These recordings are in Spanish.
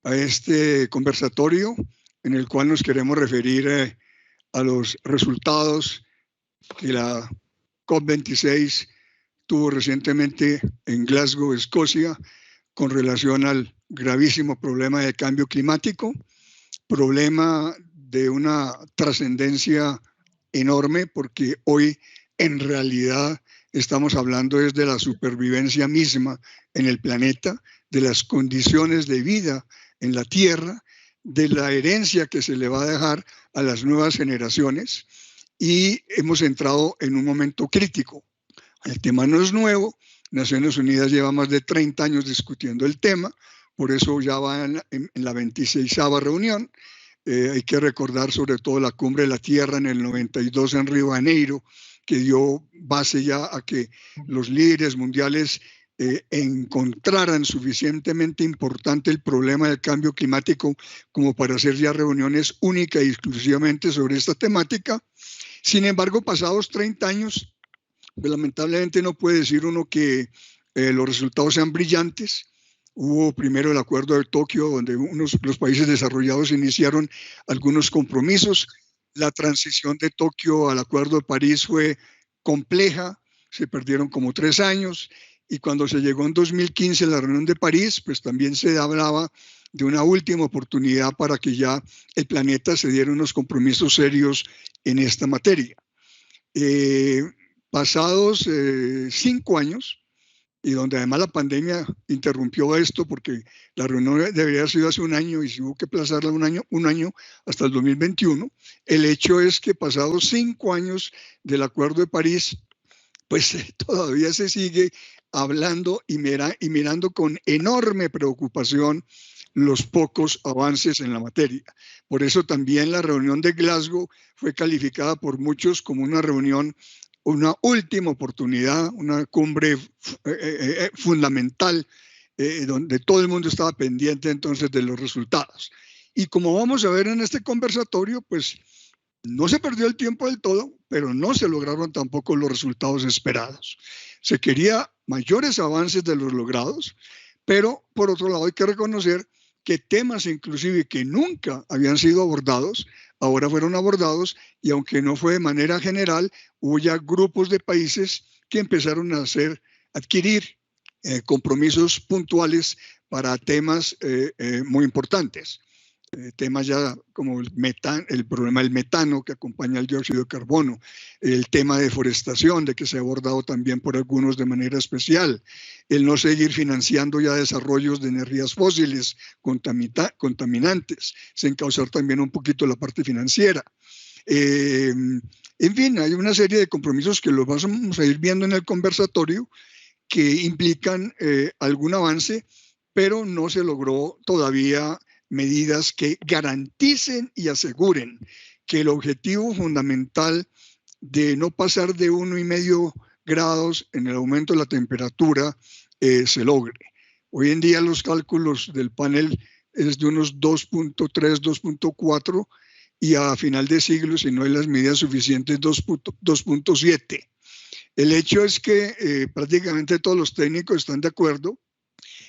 a este conversatorio en el cual nos queremos referir a los resultados que la COP26 tuvo recientemente en Glasgow, Escocia, con relación al gravísimo problema de cambio climático, problema de una trascendencia enorme porque hoy en realidad estamos hablando desde la supervivencia misma en el planeta, de las condiciones de vida en la Tierra, de la herencia que se le va a dejar a las nuevas generaciones y hemos entrado en un momento crítico. El tema no es nuevo, Naciones Unidas lleva más de 30 años discutiendo el tema, por eso ya va en la 26ª reunión. Hay que recordar sobre todo la Cumbre de la Tierra en el 92 en Río de Janeiro, que dio base ya a que los líderes mundiales encontraran suficientemente importante el problema del cambio climático como para hacer ya reuniones únicas y exclusivamente sobre esta temática. Sin embargo, pasados 30 años, pues, lamentablemente no puede decir uno que los resultados sean brillantes. Hubo primero el Acuerdo de Tokio, donde los países desarrollados iniciaron algunos compromisos. La transición de Tokio al Acuerdo de París fue compleja, se perdieron como 3 años, y cuando se llegó en 2015 a la reunión de París, pues también se hablaba de una última oportunidad para que ya el planeta se diera unos compromisos serios en esta materia. Pasados 5 años, y donde además la pandemia interrumpió esto porque la reunión debería haber sido hace un año y se hubo que aplazarla un año hasta el 2021. El hecho es que pasados 5 años del Acuerdo de París, pues todavía se sigue hablando y mirando con enorme preocupación los pocos avances en la materia. Por eso también la reunión de Glasgow fue calificada por muchos como una reunión, una última oportunidad, una cumbre fundamental, donde todo el mundo estaba pendiente entonces de los resultados. Y como vamos a ver en este conversatorio, pues no se perdió el tiempo del todo, pero no se lograron tampoco los resultados esperados. Se quería mayores avances de los logrados, pero por otro lado hay que reconocer que temas inclusive que nunca habían sido abordados, ahora fueron abordados, y aunque no fue de manera general, hubo ya grupos de países que empezaron a adquirir compromisos puntuales para temas muy importantes. Temas ya como el problema del metano que acompaña al dióxido de carbono, el tema de deforestación, de que se ha abordado también por algunos de manera especial, el no seguir financiando ya desarrollos de energías fósiles contaminantes, sin causar también un poquito la parte financiera. En fin, hay una serie de compromisos que los vamos a ir viendo en el conversatorio que implican algún avance, pero no se logró todavía medidas que garanticen y aseguren que el objetivo fundamental de no pasar de 1,5 grados en el aumento de la temperatura se logre. Hoy en día los cálculos del panel es de unos 2.3, 2.4 y a final de siglo, si no hay las medidas suficientes, 2.7. El hecho es que prácticamente todos los técnicos están de acuerdo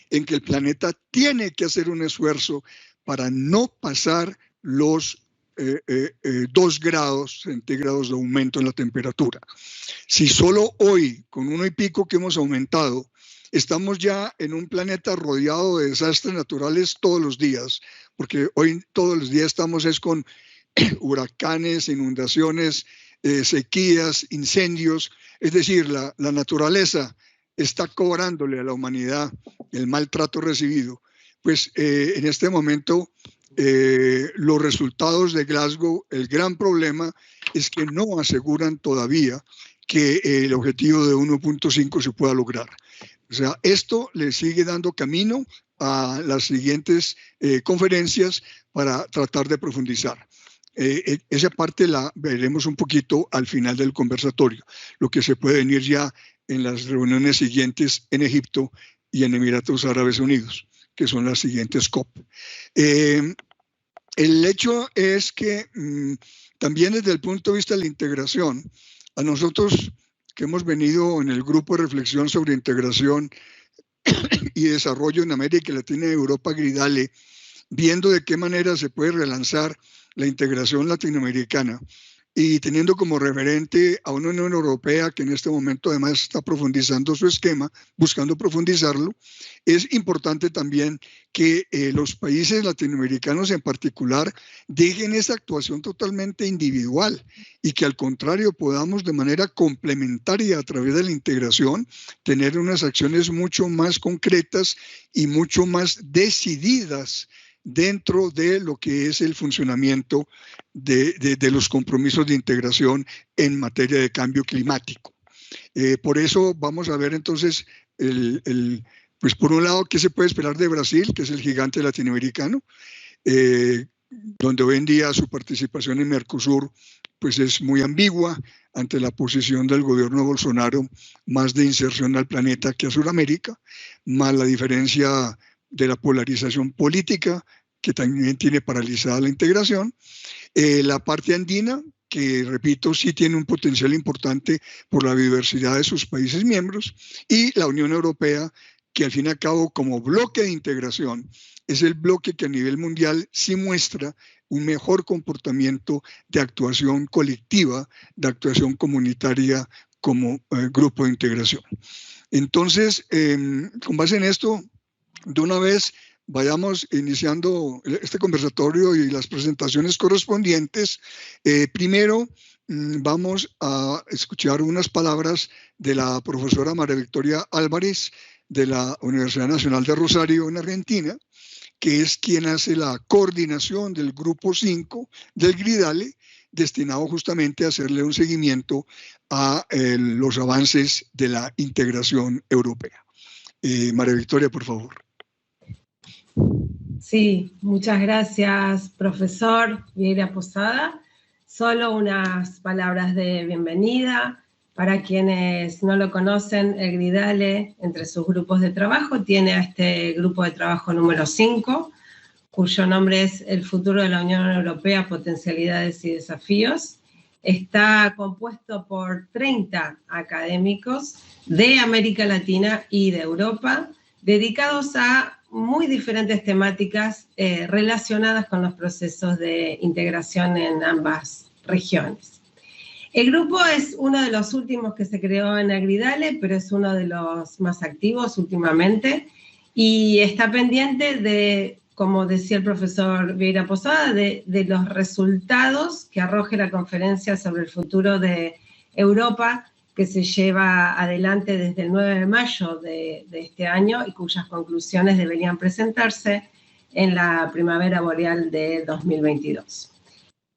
en que el planeta tiene que hacer un esfuerzo para no pasar los 2 grados centígrados de aumento en la temperatura. Si solo hoy, con 1 y pico que hemos aumentado, estamos ya en un planeta rodeado de desastres naturales todos los días, porque hoy todos los días estamos con huracanes, inundaciones, sequías, incendios, es decir, la naturaleza está cobrándole a la humanidad el maltrato recibido. Pues en este momento los resultados de Glasgow, el gran problema es que no aseguran todavía que el objetivo de 1.5 se pueda lograr. O sea, esto le sigue dando camino a las siguientes conferencias para tratar de profundizar. Esa parte la veremos un poquito al final del conversatorio, lo que se puede venir ya en las reuniones siguientes en Egipto y en Emiratos Árabes Unidos, que son las siguientes COP. El hecho es que también desde el punto de vista de la integración, a nosotros que hemos venido en el grupo de reflexión sobre integración y desarrollo en América Latina y Europa, Gridale, viendo de qué manera se puede relanzar la integración latinoamericana y teniendo como referente a una Unión Europea que en este momento además está profundizando su esquema, buscando profundizarlo, es importante también que los países latinoamericanos en particular dejen esa actuación totalmente individual y que al contrario podamos de manera complementaria a través de la integración tener unas acciones mucho más concretas y mucho más decididas dentro de lo que es el funcionamiento de los compromisos de integración en materia de cambio climático. Por eso vamos a ver entonces, pues por un lado, ¿qué se puede esperar de Brasil, que es el gigante latinoamericano? Donde hoy en día su participación en Mercosur pues es muy ambigua ante la posición del gobierno de Bolsonaro, más de inserción al planeta que a Sudamérica, más la diferencia de la polarización política, que también tiene paralizada la integración. La parte andina, que repito, sí tiene un potencial importante por la diversidad de sus países miembros, y la Unión Europea, que al fin y al cabo como bloque de integración es el bloque que a nivel mundial sí muestra un mejor comportamiento de actuación colectiva, de actuación comunitaria como grupo de integración. Entonces, con base en esto, de una vez vayamos iniciando este conversatorio y las presentaciones correspondientes. Primero, vamos a escuchar unas palabras de la profesora María Victoria Álvarez de la Universidad Nacional de Rosario en Argentina, que es quien hace la coordinación del Grupo 5 del GRIDALE, destinado justamente a hacerle un seguimiento a los avances de la integración europea. María Victoria, por favor. Sí, muchas gracias, profesor Vieira Posada. Solo unas palabras de bienvenida. Para quienes no lo conocen, el GRIDALE, entre sus grupos de trabajo, tiene a este grupo de trabajo número 5, cuyo nombre es El futuro de la Unión Europea, potencialidades y desafíos. Está compuesto por 30 académicos de América Latina y de Europa, dedicados a muy diferentes temáticas relacionadas con los procesos de integración en ambas regiones. El grupo es uno de los últimos que se creó en el GRIDALE, pero es uno de los más activos últimamente y está pendiente de, como decía el profesor Vieira Posada, de los resultados que arroje la conferencia sobre el futuro de Europa, que se lleva adelante desde el 9 de mayo de este año y cuyas conclusiones deberían presentarse en la primavera boreal de 2022.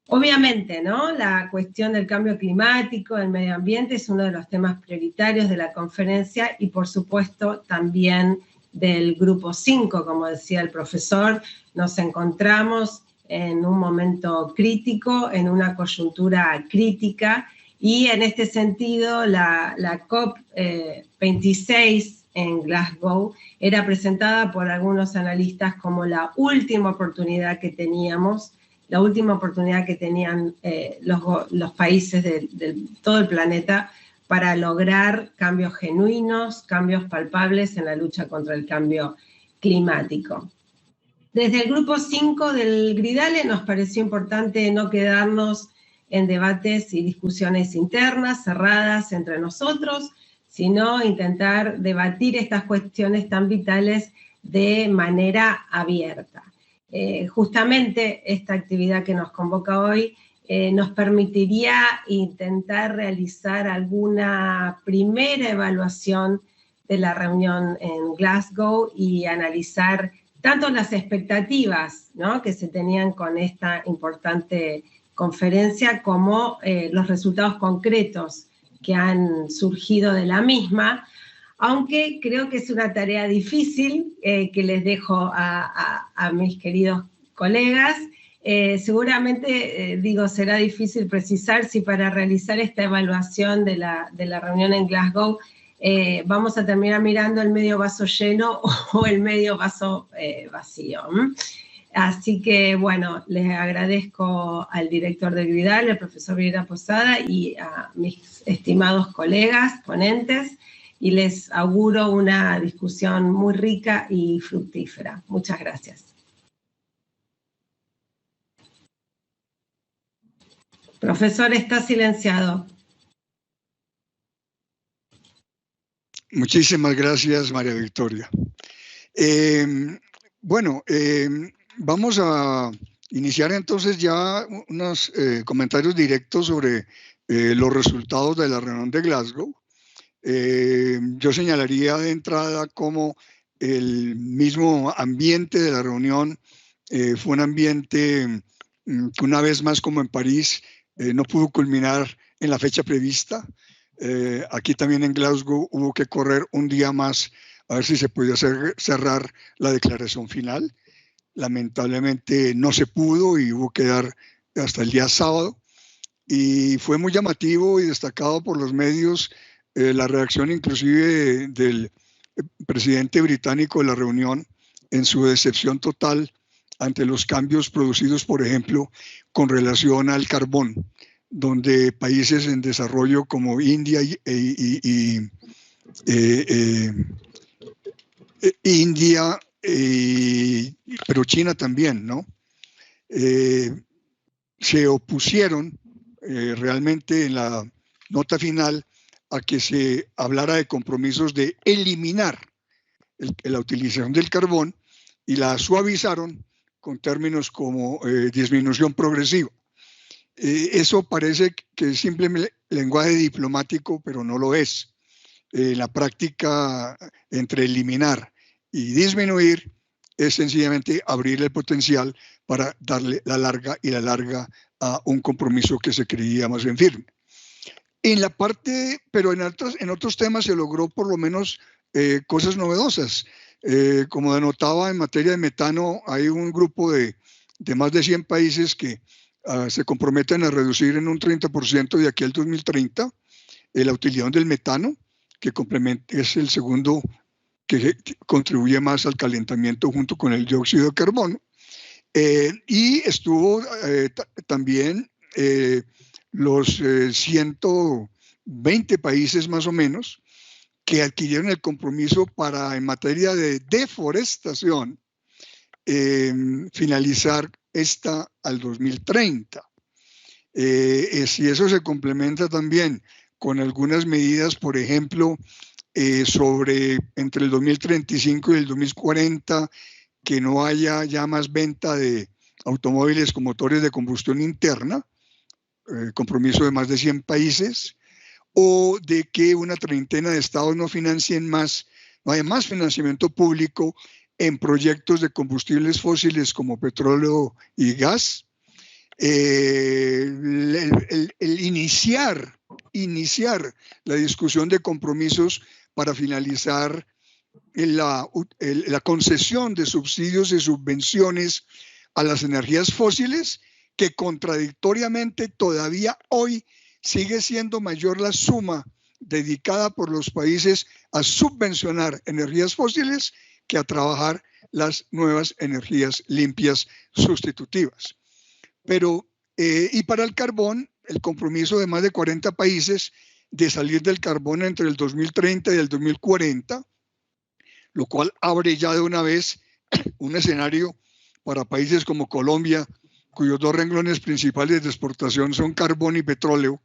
Obviamente, ¿no? La cuestión del cambio climático, del medio ambiente, es uno de los temas prioritarios de la conferencia y, por supuesto, también del Grupo 5, como decía el profesor. Nos encontramos en un momento crítico, en una coyuntura crítica, y en este sentido la COP26 en Glasgow era presentada por algunos analistas como la última oportunidad que teníamos, la última oportunidad que tenían los países de todo el planeta para lograr cambios genuinos, cambios palpables en la lucha contra el cambio climático. Desde el Grupo 5 del GRIDALE nos pareció importante no quedarnos en debates y discusiones internas, cerradas entre nosotros, sino intentar debatir estas cuestiones tan vitales de manera abierta. Justamente esta actividad que nos convoca hoy nos permitiría intentar realizar alguna primera evaluación de la reunión en Glasgow y analizar tanto las expectativas, ¿no?, que se tenían con esta importante conferencia como los resultados concretos que han surgido de la misma, aunque creo que es una tarea difícil que les dejo a mis queridos colegas. Seguramente, será difícil precisar si para realizar esta evaluación de la reunión en Glasgow vamos a terminar mirando el medio vaso lleno o el medio vaso vacío. Así que, bueno, les agradezco al director del GRIDALE, el profesor Vieira Posada, y a mis estimados colegas, ponentes, y les auguro una discusión muy rica y fructífera. Muchas gracias. Profesor, está silenciado. Muchísimas gracias, María Victoria. Bueno, vamos a iniciar entonces ya unos comentarios directos sobre los resultados de la reunión de Glasgow. Yo señalaría de entrada como el mismo ambiente de la reunión fue un ambiente que una vez más, como en París, no pudo culminar en la fecha prevista. Aquí también en Glasgow hubo que correr un día más a ver si se podía cerrar la declaración final. Lamentablemente no se pudo y hubo que dar hasta el día sábado. Y fue muy llamativo y destacado por los medios la reacción inclusive del presidente británico de la reunión en su decepción total ante los cambios producidos, por ejemplo, con relación al carbón, donde países en desarrollo como India pero China también, ¿no? Se opusieron realmente en la nota final a que se hablara de compromisos de eliminar la utilización del carbón y la suavizaron con términos como disminución progresiva. Eso parece que es simplemente lenguaje diplomático, pero no lo es. La práctica entre eliminar y disminuir es sencillamente abrir el potencial para darle la larga a un compromiso que se creía más bien firme. En la parte, pero en otros temas se logró por lo menos cosas novedosas. Como denotaba, en materia de metano hay un grupo de más de 100 países que se comprometen a reducir en un 30% de aquí al 2030 la utilidad del metano, que es el segundo que contribuye más al calentamiento junto con el dióxido de carbono. Y estuvo también los 120 países más o menos que adquirieron el compromiso para, en materia de deforestación, finalizar esta al 2030. Si eso se complementa también con algunas medidas, por ejemplo, sobre entre el 2035 y el 2040, que no haya ya más venta de automóviles con motores de combustión interna, compromiso de más de 100 países, o de que una treintena de estados no financien más, no haya más financiamiento público en proyectos de combustibles fósiles como petróleo y gas. El iniciar la discusión de compromisos para finalizar la concesión de subsidios y subvenciones a las energías fósiles, que contradictoriamente todavía hoy sigue siendo mayor la suma dedicada por los países a subvencionar energías fósiles que a trabajar las nuevas energías limpias sustitutivas. Pero, y para el carbón, el compromiso de más de 40 países de salir del carbón entre el 2030 y el 2040, lo cual abre ya de una vez un escenario para países como Colombia, cuyos dos renglones principales de exportación son carbón y petróleo,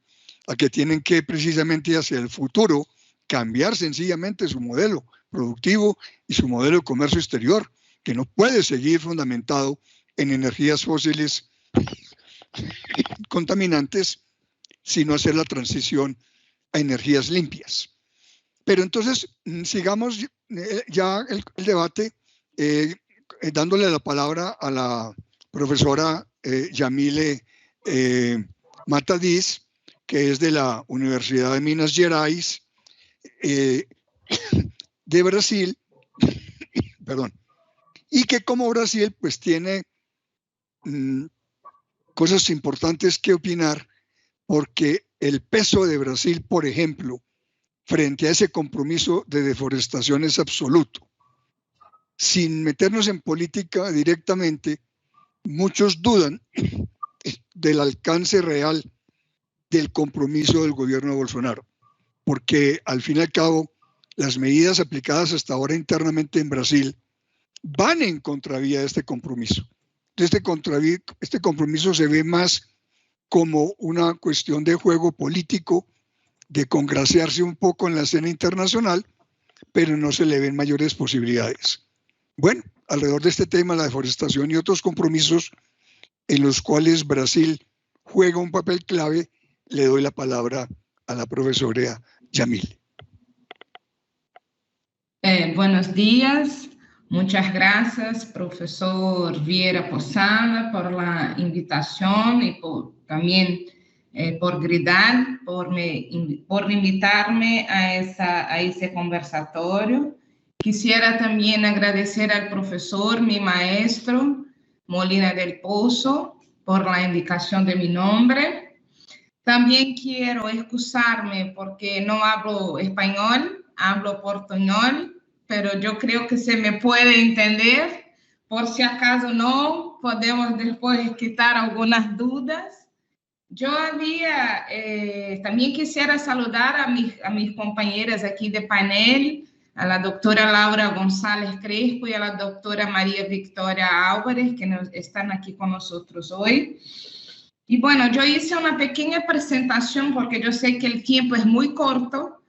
a que tienen que precisamente hacia el futuro cambiar sencillamente su modelo productivo y su modelo de comercio exterior, que no puede seguir fundamentado en energías fósiles contaminantes, sino hacer la transición a energías limpias. Pero entonces, sigamos ya el debate, dándole la palabra a la profesora Yamile Matadiz, que es de la Universidad de Minas Gerais, de Brasil, perdón, y que como Brasil pues tiene cosas importantes que opinar, porque el peso de Brasil, por ejemplo, frente a ese compromiso de deforestación es absoluto. Sin meternos en política directamente, muchos dudan del alcance real del compromiso del gobierno de Bolsonaro, porque al fin y al cabo las medidas aplicadas hasta ahora internamente en Brasil van en contravía de este compromiso. Este compromiso se ve más como una cuestión de juego político, de congraciarse un poco en la escena internacional, pero no se le ven mayores posibilidades. Bueno, alrededor de este tema, la deforestación y otros compromisos en los cuales Brasil juega un papel clave, le doy la palabra a la profesora Yamile. Buenos días, muchas gracias, profesor Vieira Posada, por la invitación y también por Gridal, por invitarme a ese conversatorio. Quisiera también agradecer al profesor, mi maestro, Molina del Pozo, por la indicación de mi nombre. También quiero excusarme porque no hablo español, hablo portuñol, pero yo creo que se me puede entender. Por si acaso no, podemos después quitar algunas dudas. Yo también quisiera saludar a mis compañeras aquí de panel, a la doctora Laura González Crespo y a la doctora María Victoria Álvarez, que están aquí con nosotros hoy. Y bueno, yo hice una pequeña presentación porque yo sé que el tiempo es muy corto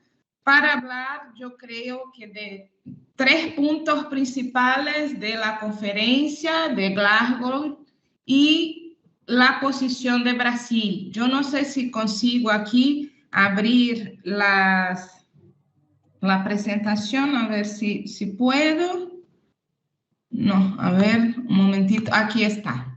para hablar, yo creo que de 3 puntos principales de la conferencia de Glasgow y la posición de Brasil. Yo no sé si consigo aquí abrir la presentación, a ver si puedo. No, a ver, un momentito, aquí está.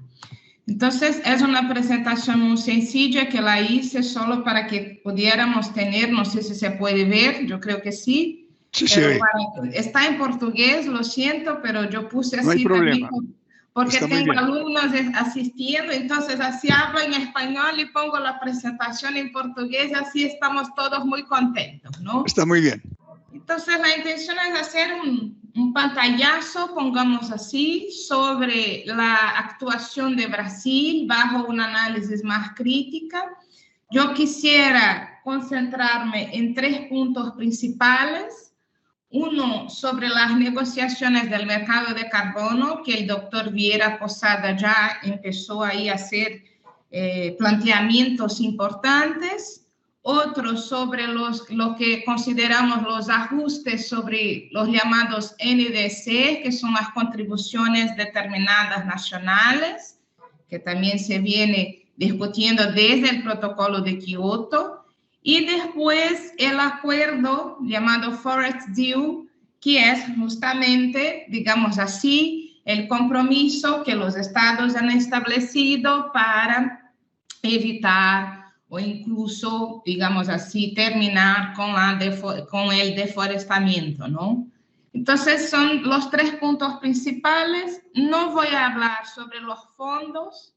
Entonces, es una presentación muy sencilla que la hice solo para que pudiéramos tener, no sé si se puede ver, yo creo que sí. Sí, se ve. Está en portugués, lo siento, pero yo puse así. No hay problema. También porque tengo alumnos asistiendo, entonces así hablo en español y pongo la presentación en portugués, así estamos todos muy contentos, ¿no? Está muy bien. Entonces, la intención es hacer un pantallazo, pongamos así, sobre la actuación de Brasil bajo un análisis más crítica. Yo quisiera concentrarme en 3 puntos principales. Uno, sobre las negociaciones del mercado de carbono, que el doctor Vieira Posada ya empezó ahí a hacer planteamientos importantes. Otro sobre lo que consideramos los ajustes sobre los llamados NDC, que son las contribuciones determinadas nacionales, que también se viene discutiendo desde el protocolo de Kioto. Y después el acuerdo llamado Forest Deal, que es justamente, digamos así, el compromiso que los estados han establecido para evitar o incluso, digamos así, terminar con el deforestamiento, ¿no? Entonces, son los 3 puntos principales. No voy a hablar sobre los fondos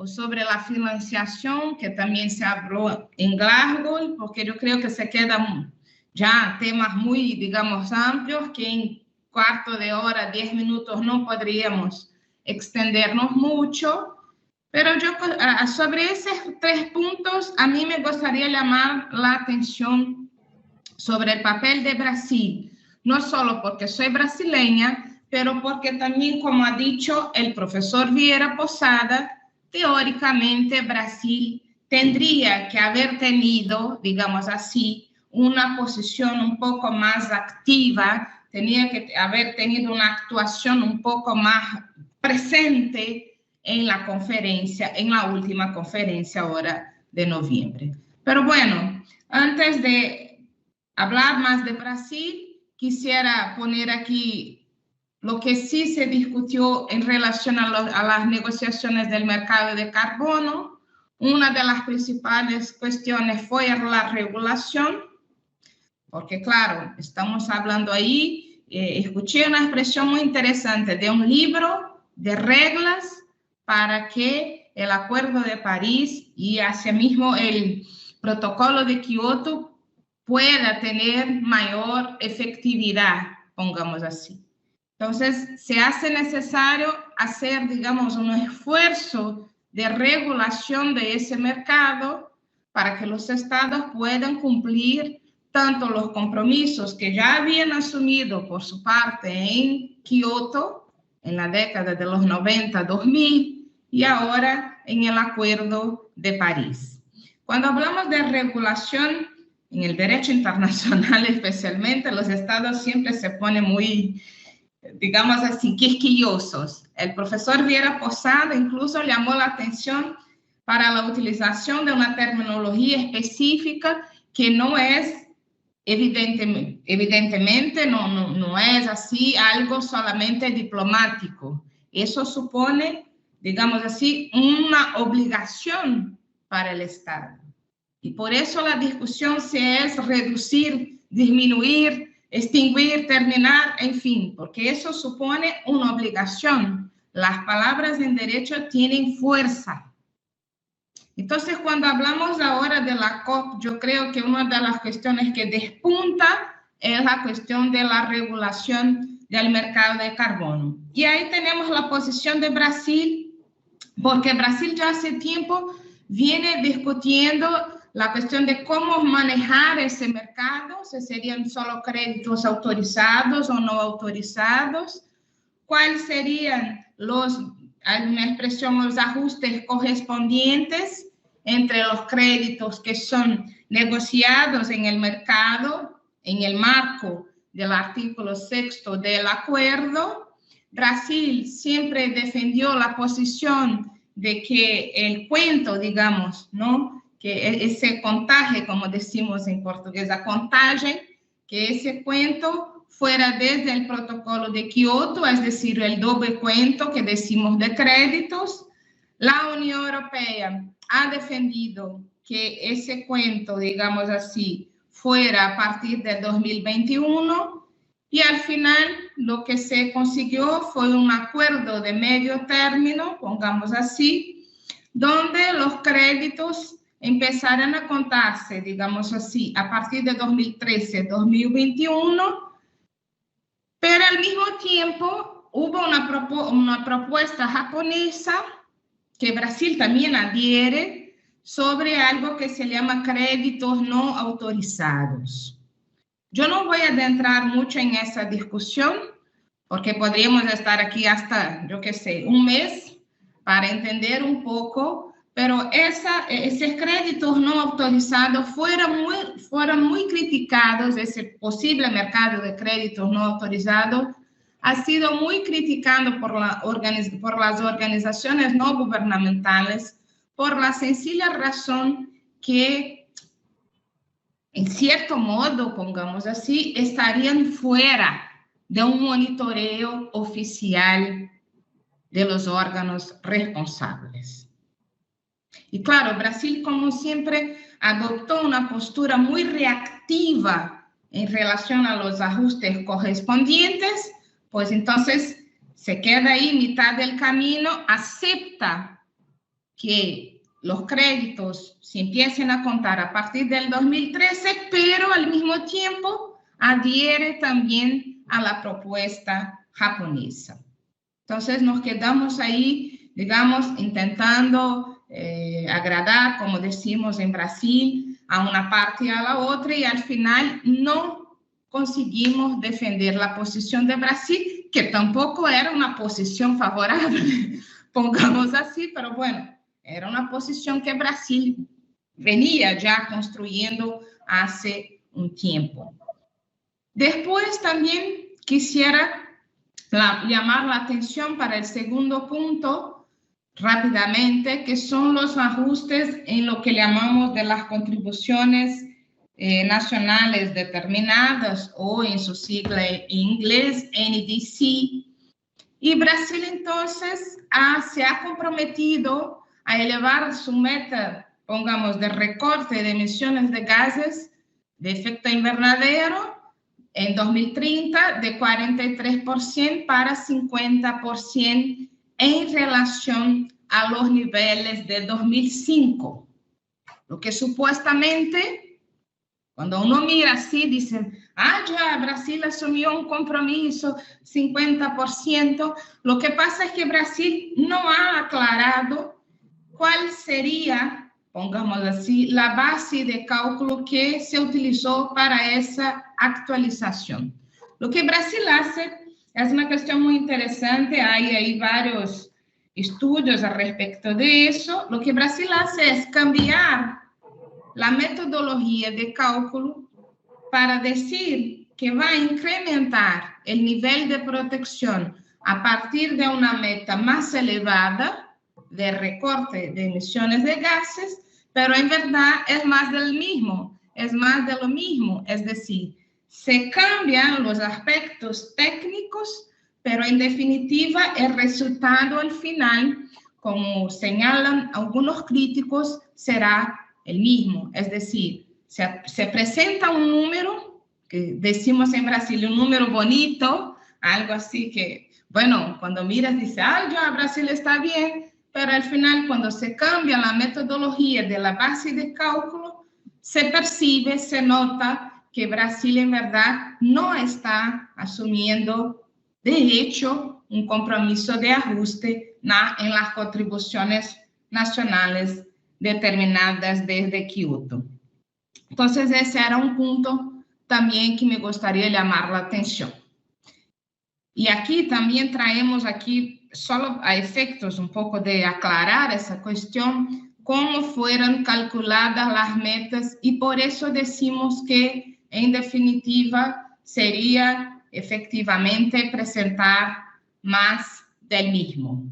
o sobre la financiación, que también se habló en Glasgow, porque yo creo que se quedan ya temas muy, digamos, amplios, que en cuarto de hora, 10 minutos, no podríamos extendernos mucho. Pero yo, sobre esos 3 puntos, a mí me gustaría llamar la atención sobre el papel de Brasil, no solo porque soy brasileña, pero porque también, como ha dicho el profesor Vieira Posada, teóricamente Brasil tendría que haber tenido, digamos así, una posición un poco más activa, tenía que haber tenido una actuación un poco más presente en la conferencia, en la última conferencia ahora de noviembre. Pero bueno, antes de hablar más de Brasil, quisiera poner aquí lo que sí se discutió en relación a las negociaciones del mercado de carbono. Una de las principales cuestiones fue la regulación, porque claro, estamos hablando ahí, escuché una expresión muy interesante de un libro de reglas para que el Acuerdo de París y asimismo el Protocolo de Kioto pueda tener mayor efectividad, pongamos así. Entonces, se hace necesario hacer, digamos, un esfuerzo de regulación de ese mercado para que los estados puedan cumplir tanto los compromisos que ya habían asumido por su parte en Kioto, en la década de los 90, 2000, y ahora en el Acuerdo de París. Cuando hablamos de regulación, en el derecho internacional especialmente, los estados siempre se ponen muy, digamos así, quisquillosos. El profesor Vieira Posada incluso llamó la atención para la utilización de una terminología específica que no es, evidentemente no es así algo solamente diplomático. Eso supone, digamos así, una obligación para el Estado. Y por eso la discusión si es reducir, disminuir, extinguir, terminar, en fin, porque eso supone una obligación. Las palabras en derecho tienen fuerza. Entonces, cuando hablamos ahora de la COP, yo creo que una de las cuestiones que despunta es la cuestión de la regulación del mercado de carbono. Y ahí tenemos la posición de Brasil, porque Brasil ya hace tiempo viene discutiendo la cuestión de cómo manejar ese mercado, si serían solo créditos autorizados o no autorizados, cuáles serían alguna expresión, los ajustes correspondientes entre los créditos que son negociados en el mercado, en el marco del artículo 6 del acuerdo. Brasil siempre defendió la posición de que el cuento, digamos, ¿no?, que ese contaje, como decimos en portugués, a contagem, que ese cuento fuera desde el protocolo de Kioto, es decir, el doble cuento que decimos de créditos. La Unión Europea ha defendido que ese cuento, digamos así, fuera a partir de 2021 y al final lo que se consiguió fue un acuerdo de medio término, pongamos así, donde los créditos empezarán a contarse, digamos así, a partir de 2013-2021, pero al mismo tiempo hubo una propuesta japonesa que Brasil también adhiere sobre algo que se llama créditos no autorizados. Yo no voy a adentrar mucho en esa discusión porque podríamos estar aquí hasta, yo qué sé, un mes para entender un poco. Pero esos créditos no autorizados fueron muy criticados, ese posible mercado de créditos no autorizados ha sido muy criticado por las organizaciones no gubernamentales por la sencilla razón que, en cierto modo, pongamos así, estarían fuera de un monitoreo oficial de los órganos responsables. Y claro, Brasil, como siempre, adoptó una postura muy reactiva en relación a los ajustes correspondientes, pues entonces se queda ahí mitad del camino, acepta que los créditos se empiecen a contar a partir del 2013, pero al mismo tiempo adhiere también a la propuesta japonesa. Entonces nos quedamos ahí, digamos, intentando agradar, como decimos en Brasil, a una parte y a la otra, y al final no conseguimos defender la posición de Brasil, que tampoco era una posición favorable, pongamos así, pero bueno, era una posición que Brasil venía ya construyendo hace un tiempo. Después también quisiera llamar la atención para el segundo punto, rápidamente, que son los ajustes en lo que llamamos de las contribuciones nacionales determinadas, o en su sigla en inglés, NDC. Y Brasil entonces se ha comprometido a elevar su meta, pongamos, de recorte de emisiones de gases de efecto invernadero en 2030 de 43% para 50% en relación a los niveles de 2005. Lo que supuestamente, cuando uno mira así, dicen, ya Brasil asumió un compromiso, 50%. Lo que pasa es que Brasil no ha aclarado cuál sería, pongamos así, la base de cálculo que se utilizó para esa actualización. Lo que Brasil hace es una cuestión muy interesante, hay ahí varios estudios al respecto de eso. Lo que Brasil hace es cambiar la metodología de cálculo para decir que va a incrementar el nivel de protección a partir de una meta más elevada de recorte de emisiones de gases, pero en verdad es más del mismo, es más de lo mismo, es decir, se cambian los aspectos técnicos, pero en definitiva el resultado al final, como señalan algunos críticos, será el mismo, es decir, se presenta un número, que decimos en Brasil, un número bonito, algo así que, bueno, cuando miras dices, ya Brasil está bien, pero al final cuando se cambia la metodología de la base de cálculo, se percibe, se nota que Brasil en verdad no está asumiendo de hecho un compromiso de ajuste en las contribuciones nacionales determinadas desde Kioto. Entonces, ese era un punto también que me gustaría llamar la atención. Y aquí también traemos aquí, solo a efectos un poco de aclarar esa cuestión, cómo fueron calculadas las metas y por eso decimos que, en definitiva, sería efectivamente presentar más del mismo.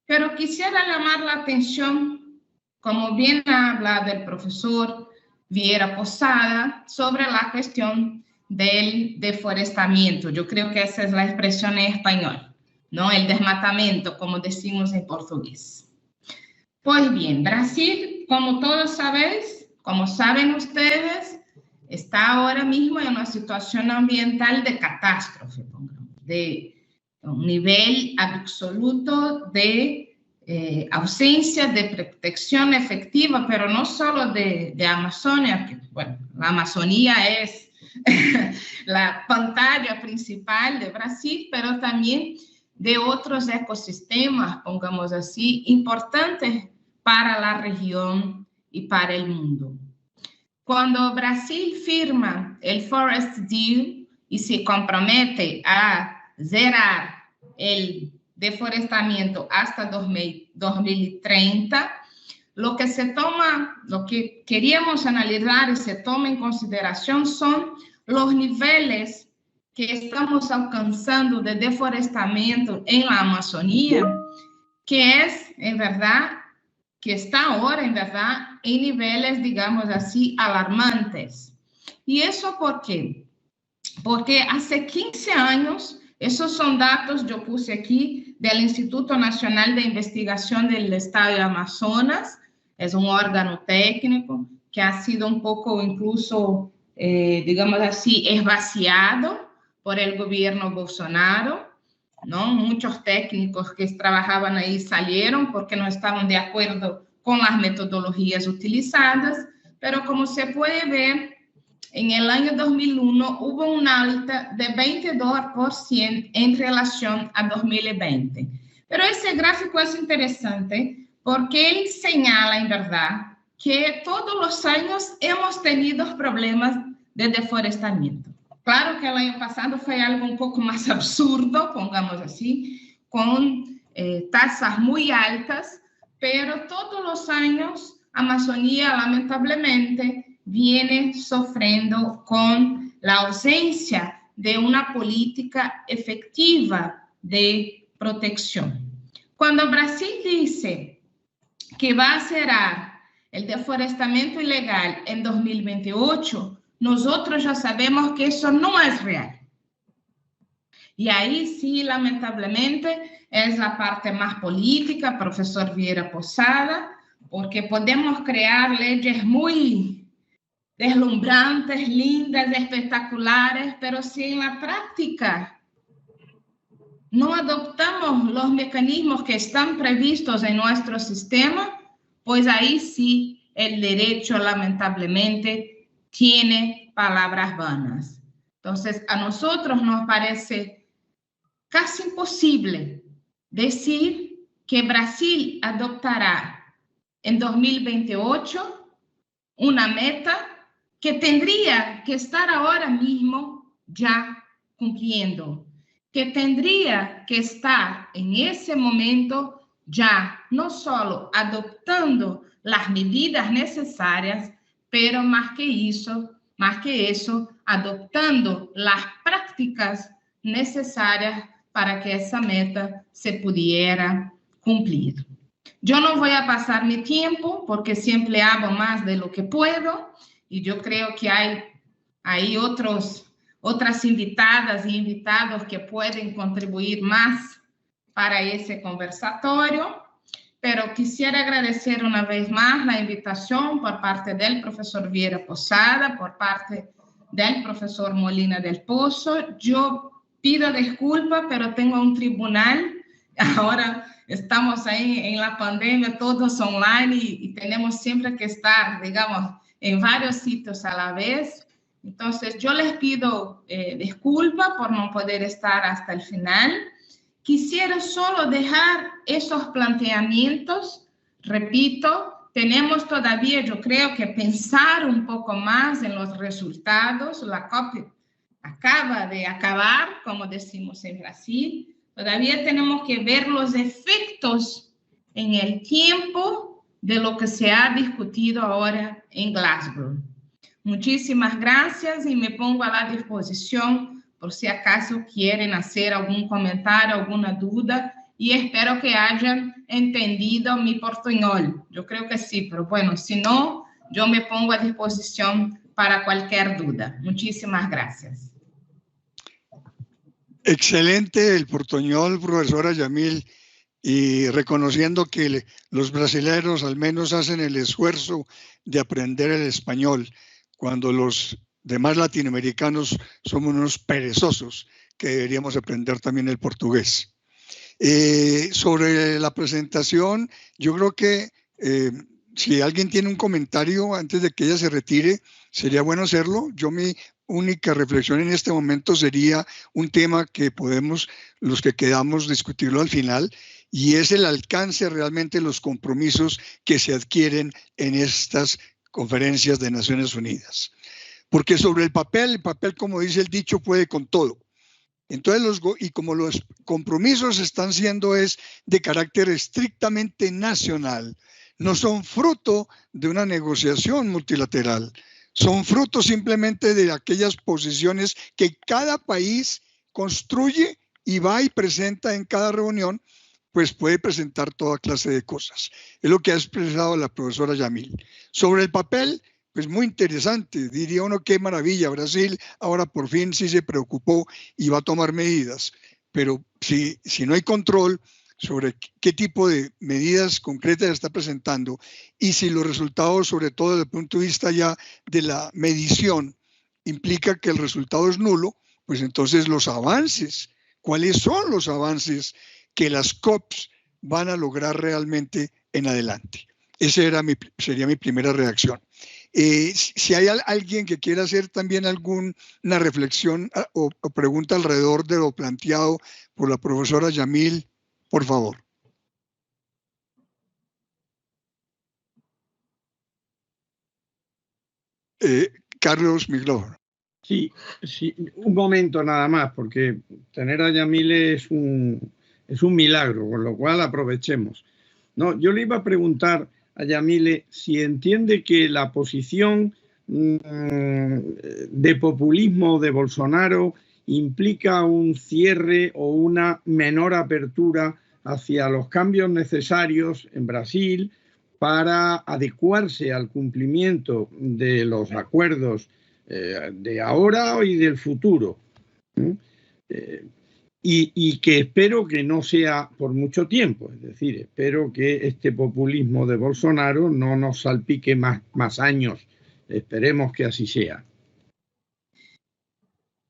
Pero quisiera llamar la atención, como bien ha hablado el profesor Vieira Posada, sobre la cuestión del deforestamiento. Yo creo que esa es la expresión en español, ¿no? El desmatamiento, como decimos en portugués. Pues bien, Brasil, como todos sabéis, como saben ustedes, está ahora mismo en una situación ambiental de catástrofe, de un nivel absoluto de ausencia de protección efectiva, pero no solo de Amazonia, que bueno, la Amazonía es la pantalla principal de Brasil, pero también de otros ecosistemas, pongamos así, importantes para la región y para el mundo. Cuando Brasil firma el Forest Deal y se compromete a zerar el deforestamiento hasta 2030, lo que queríamos analizar y se toma en consideración son los niveles que estamos alcanzando de deforestamiento en la Amazonía, que es, en verdad, que está ahora, en verdad, en niveles, digamos así, alarmantes. ¿Y eso por qué? Porque hace 15 años, esos son datos, yo puse aquí, del Instituto Nacional de Investigación del Estado de Amazonas, es un órgano técnico que ha sido un poco incluso, digamos así, esvaciado por el gobierno Bolsonaro, ¿no? Muchos técnicos que trabajaban ahí salieron porque no estaban de acuerdo con las metodologías utilizadas, pero como se puede ver, en el año 2001 hubo una alta de 22% en relación a 2020. Pero ese gráfico es interesante porque él señala, en verdad, que todos los años hemos tenido problemas de deforestamiento. Claro que el año pasado fue algo un poco más absurdo, pongamos así, con tasas muy altas, pero todos los años Amazonía, lamentablemente, viene sufriendo con la ausencia de una política efectiva de protección. Cuando Brasil dice que va a zerar el deforestamiento ilegal en 2028, nosotros ya sabemos que eso no es real. Y ahí sí, lamentablemente, es la parte más política, profesor Vieira Posada, porque podemos crear leyes muy deslumbrantes, lindas, espectaculares, pero si en la práctica no adoptamos los mecanismos que están previstos en nuestro sistema, pues ahí sí el derecho, lamentablemente, tiene palabras vanas. Entonces, a nosotros nos parece casi imposible decir que Brasil adoptará en 2028 una meta que tendría que estar ahora mismo ya cumpliendo, que tendría que estar en ese momento ya no solo adoptando las medidas necesarias, pero más que eso, adoptando las prácticas necesarias para que esa meta se pudiera cumplir. Yo no voy a pasar mi tiempo porque siempre hablo más de lo que puedo y yo creo que hay otras invitadas y invitados que pueden contribuir más para ese conversatorio, pero quisiera agradecer una vez más la invitación por parte del profesor Vieira Posada, por parte del profesor Molina del Pozo. Yo pido disculpas, pero tengo un tribunal. Ahora estamos ahí en la pandemia, todos online y tenemos siempre que estar, digamos, en varios sitios a la vez. Entonces, yo les pido disculpas por no poder estar hasta el final. Quisiera solo dejar esos planteamientos. Repito, tenemos todavía, yo creo que pensar un poco más en los resultados. La COP acaba de acabar, como decimos en Brasil. Todavía tenemos que ver los efectos en el tiempo de lo que se ha discutido ahora en Glasgow. Muchísimas gracias y me pongo a la disposición por si acaso quieren hacer algún comentario, alguna duda, y espero que hayan entendido mi portuñol. Yo creo que sí, pero bueno, si no, yo me pongo a disposición para cualquier duda. Muchísimas gracias. Excelente el portuñol, profesora Yamil, y reconociendo que los brasileños al menos hacen el esfuerzo de aprender el español, cuando los demás latinoamericanos somos unos perezosos que deberíamos aprender también el portugués. Sobre la presentación, yo creo que si alguien tiene un comentario antes de que ella se retire, sería bueno hacerlo. Mi única reflexión en este momento sería un tema que podemos, los que quedamos, discutirlo al final, y es el alcance realmente de los compromisos que se adquieren en estas conferencias de Naciones Unidas. Porque sobre el papel, como dice el dicho, puede con todo. Entonces, y como los compromisos están siendo de carácter estrictamente nacional, no son fruto de una negociación multilateral, son fruto simplemente de aquellas posiciones que cada país construye y va y presenta en cada reunión, pues puede presentar toda clase de cosas. Es lo que ha expresado la profesora Yamil. Sobre el papel, pues muy interesante, diría uno, qué maravilla, Brasil ahora por fin sí se preocupó y va a tomar medidas, pero si no hay control sobre qué tipo de medidas concretas está presentando y si los resultados, sobre todo desde el punto de vista ya de la medición, implica que el resultado es nulo, pues entonces los avances, ¿cuáles son los avances que las COPs van a lograr realmente en adelante? Esa sería mi primera reacción. Si hay alguien que quiera hacer también alguna reflexión o pregunta alrededor de lo planteado por la profesora Yamil, por favor. Carlos Miclófono. Sí, un momento nada más, porque tener a Yamil es un milagro, con lo cual aprovechemos. No, yo le iba a preguntar a Yamile si entiende que la posición de populismo de Bolsonaro implica un cierre o una menor apertura hacia los cambios necesarios en Brasil para adecuarse al cumplimiento de los acuerdos de ahora y del futuro. Y que espero que no sea por mucho tiempo, es decir, espero que este populismo de Bolsonaro no nos salpique más años, esperemos que así sea.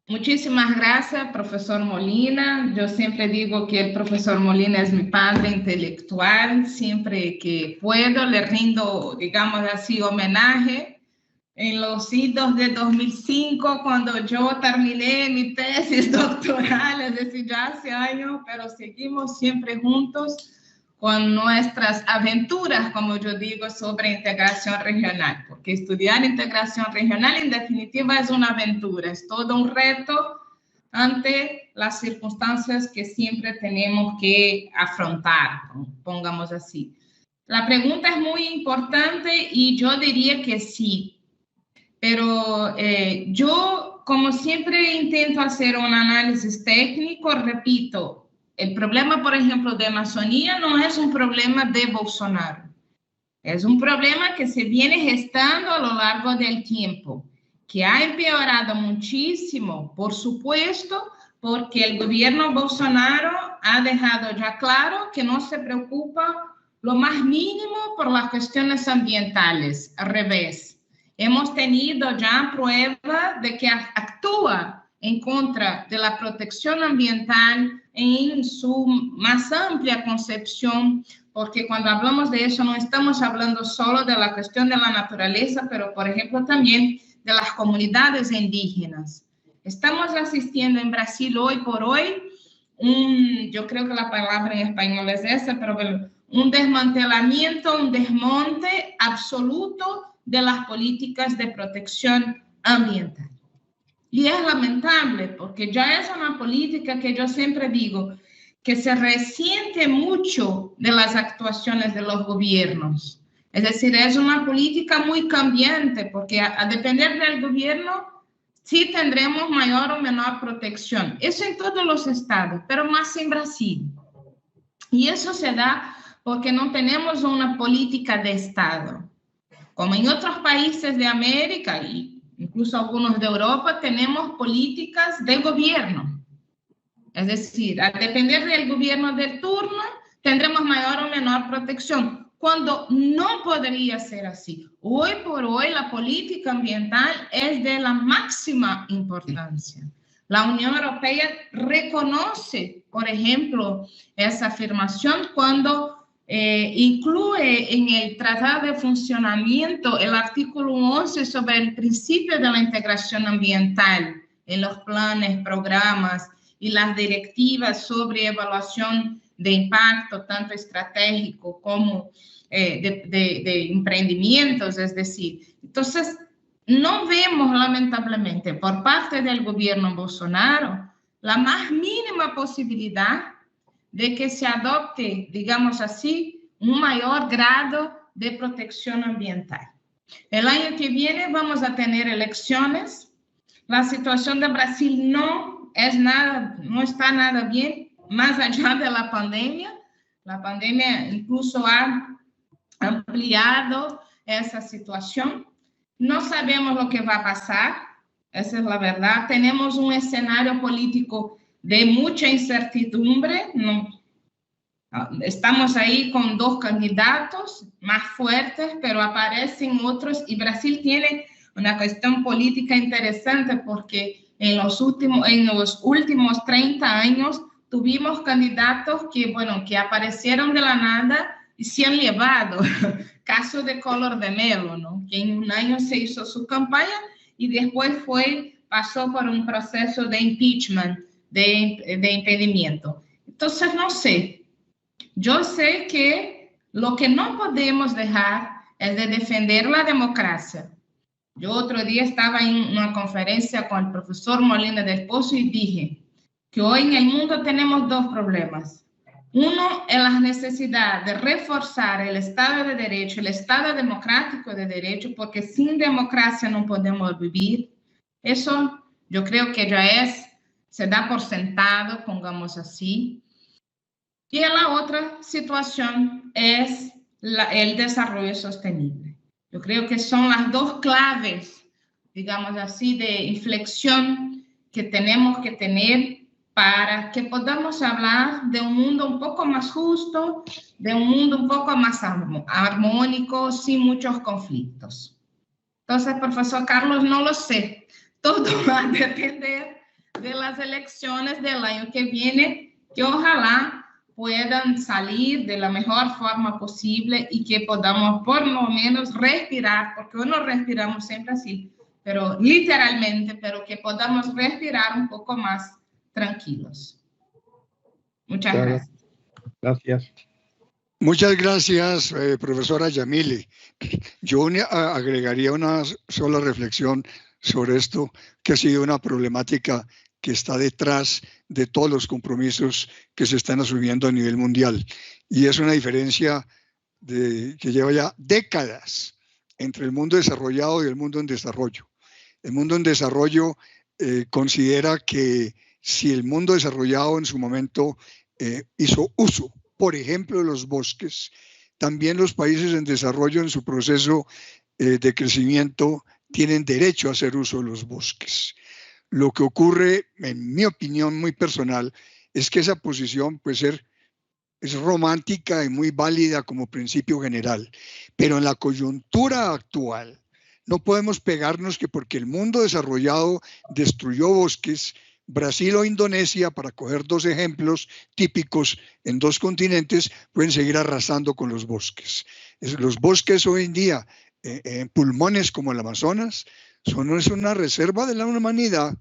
Muchísimas gracias, profesor Molina. Yo siempre digo que el profesor Molina es mi padre intelectual, siempre que puedo le rindo, digamos así, homenaje. En los idos de 2005, cuando yo terminé mi tesis doctoral, es decir, ya hace años, pero seguimos siempre juntos con nuestras aventuras, como yo digo, sobre integración regional, porque estudiar integración regional en definitiva es una aventura, es todo un reto, ante las circunstancias que siempre tenemos que afrontar, pongamos así. La pregunta es muy importante y yo diría que sí, pero yo, como siempre, intento hacer un análisis técnico. Repito, el problema, por ejemplo, de Amazonía no es un problema de Bolsonaro, es un problema que se viene gestando a lo largo del tiempo, que ha empeorado muchísimo, por supuesto, porque el gobierno Bolsonaro ha dejado ya claro que no se preocupa lo más mínimo por las cuestiones ambientales. Al revés, hemos tenido ya prueba de que actúa en contra de la protección ambiental en su más amplia concepción, porque cuando hablamos de eso no estamos hablando solo de la cuestión de la naturaleza, pero, por ejemplo, también de las comunidades indígenas. Estamos asistiendo en Brasil hoy por hoy, yo creo que la palabra en español es esa, pero un desmantelamiento, un desmonte absoluto de las políticas de protección ambiental. Y es lamentable, porque ya es una política que yo siempre digo, que se resiente mucho de las actuaciones de los gobiernos. Es decir, es una política muy cambiante, porque a depender del gobierno, sí tendremos mayor o menor protección. Eso en todos los estados, pero más en Brasil. Y eso se da porque no tenemos una política de Estado. Como en otros países de América, y incluso algunos de Europa, tenemos políticas de gobierno. Es decir, a depender del gobierno del turno, tendremos mayor o menor protección, cuando no podría ser así. Hoy por hoy, la política ambiental es de la máxima importancia. La Unión Europea reconoce, por ejemplo, esa afirmación cuando incluye en el Tratado de Funcionamiento el artículo 11 sobre el principio de la integración ambiental en los planes, programas y las directivas sobre evaluación de impacto, tanto estratégico como de emprendimientos, es decir. Entonces, no vemos, lamentablemente, por parte del gobierno Bolsonaro, la más mínima posibilidad de que se adopte, digamos así, un mayor grado de protección ambiental. El año que viene vamos a tener elecciones. La situación de Brasil no está nada bien, más allá de la pandemia. La pandemia incluso ha ampliado esa situación. No sabemos lo que va a pasar, esa es la verdad. Tenemos un escenario político de mucha incertidumbre. Estamos ahí con dos candidatos más fuertes, pero aparecen otros, y Brasil tiene una cuestión política interesante porque en los últimos 30 años tuvimos candidatos que aparecieron de la nada y se han llevado. Caso de Collor de Mello, ¿no? Que en un año se hizo su campaña y después pasó por un proceso de impeachment, de impedimento. Entonces, no sé. Yo sé que lo que no podemos dejar es de defender la democracia. Yo otro día estaba en una conferencia con el profesor Molina del Pozo y dije que hoy en el mundo tenemos dos problemas. Uno es la necesidad de reforzar el Estado de Derecho, el Estado democrático de Derecho, porque sin democracia no podemos vivir. Eso yo creo que ya se da por sentado, pongamos así. Y la otra situación es el desarrollo sostenible. Yo creo que son las dos claves, digamos así, de inflexión que tenemos que tener para que podamos hablar de un mundo un poco más justo, de un mundo un poco más armónico, sin muchos conflictos. Entonces, profesor Carlos, no lo sé. Todo va a depender de las elecciones del año que viene, que ojalá puedan salir de la mejor forma posible y que podamos por lo menos respirar, porque hoy no respiramos siempre así, pero literalmente, pero que podamos respirar un poco más tranquilos. Muchas gracias. Gracias. Muchas gracias, profesora Yamile. Yo agregaría una sola reflexión sobre esto, que ha sido una problemática que está detrás de todos los compromisos que se están asumiendo a nivel mundial. Y es una diferencia que lleva ya décadas entre el mundo desarrollado y el mundo en desarrollo. El mundo en desarrollo considera que si el mundo desarrollado en su momento hizo uso, por ejemplo, de los bosques, también los países en desarrollo en su proceso de crecimiento tienen derecho a hacer uso de los bosques. Lo que ocurre, en mi opinión muy personal, es que esa posición es romántica y muy válida como principio general, pero en la coyuntura actual no podemos pegarnos que porque el mundo desarrollado destruyó bosques, Brasil o Indonesia, para coger dos ejemplos típicos en dos continentes, pueden seguir arrasando con los bosques. Los bosques hoy en día, en pulmones como el Amazonas, es una reserva de la humanidad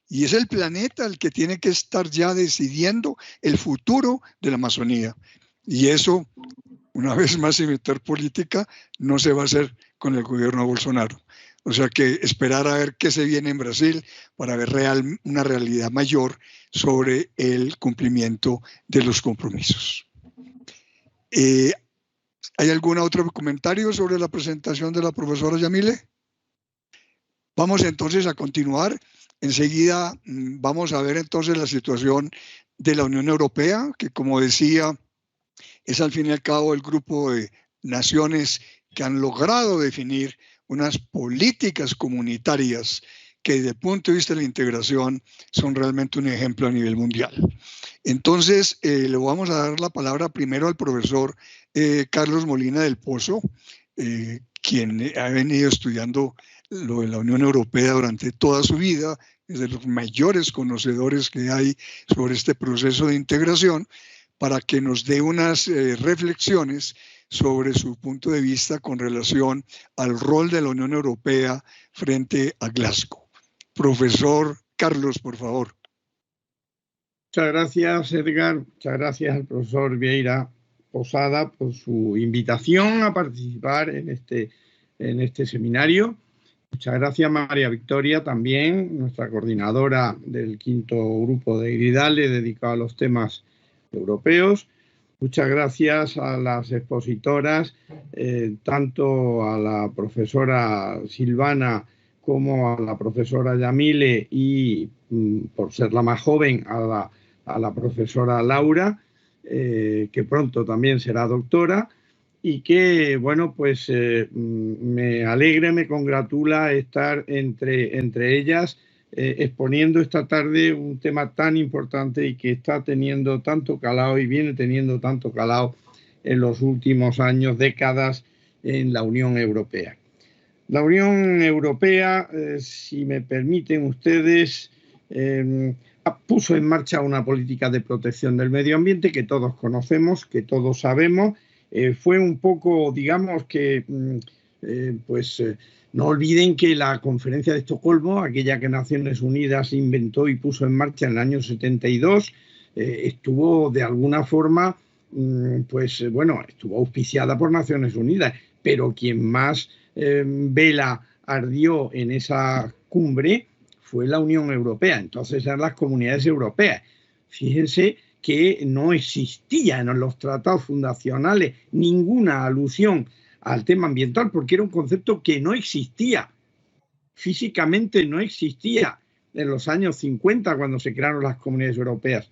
y es el planeta el que tiene que estar ya decidiendo el futuro de la Amazonía. Y eso, una vez más, sin meter política, no se va a hacer con el gobierno de Bolsonaro. O sea que esperar a ver qué se viene en Brasil para ver una realidad mayor sobre el cumplimiento de los compromisos. ¿Hay algún otro comentario sobre la presentación de la profesora Yamile? Vamos entonces a continuar. Enseguida vamos a ver entonces la situación de la Unión Europea, que como decía, es al fin y al cabo el grupo de naciones que han logrado definir unas políticas comunitarias que desde el punto de vista de la integración son realmente un ejemplo a nivel mundial. Entonces, le vamos a dar la palabra primero al profesor Carlos Molina del Pozo, quien ha venido estudiando lo de la Unión Europea durante toda su vida, es de los mayores conocedores que hay sobre este proceso de integración, para que nos dé unas reflexiones sobre su punto de vista con relación al rol de la Unión Europea frente a Glasgow. Profesor Carlos, por favor. Muchas gracias, Edgar. Muchas gracias al profesor Vieira Posada por su invitación a participar en este seminario. Muchas gracias, María Victoria, también, nuestra coordinadora del 5º grupo de Iridale dedicado a los temas europeos. Muchas gracias a las expositoras, tanto a la profesora Silvana como a la profesora Yamile y, por ser la más joven, a la profesora Laura, que pronto también será doctora, y que, bueno, pues me alegra, me congratula estar entre ellas exponiendo esta tarde un tema tan importante y que está teniendo tanto calado y viene teniendo tanto calado en los últimos años, décadas, en la Unión Europea. La Unión Europea, si me permiten ustedes, puso en marcha una política de protección del medio ambiente que todos conocemos, que todos sabemos. Fue un poco, digamos que, no olviden que la Conferencia de Estocolmo, aquella que Naciones Unidas inventó y puso en marcha en el año 72, estuvo de alguna forma, estuvo auspiciada por Naciones Unidas, pero quien más vela ardió en esa cumbre fue la Unión Europea. Entonces eran las comunidades europeas. Fíjense que no existía en los tratados fundacionales ninguna alusión al tema ambiental, porque era un concepto que no existía, físicamente no existía en los años 50 cuando se crearon las comunidades europeas.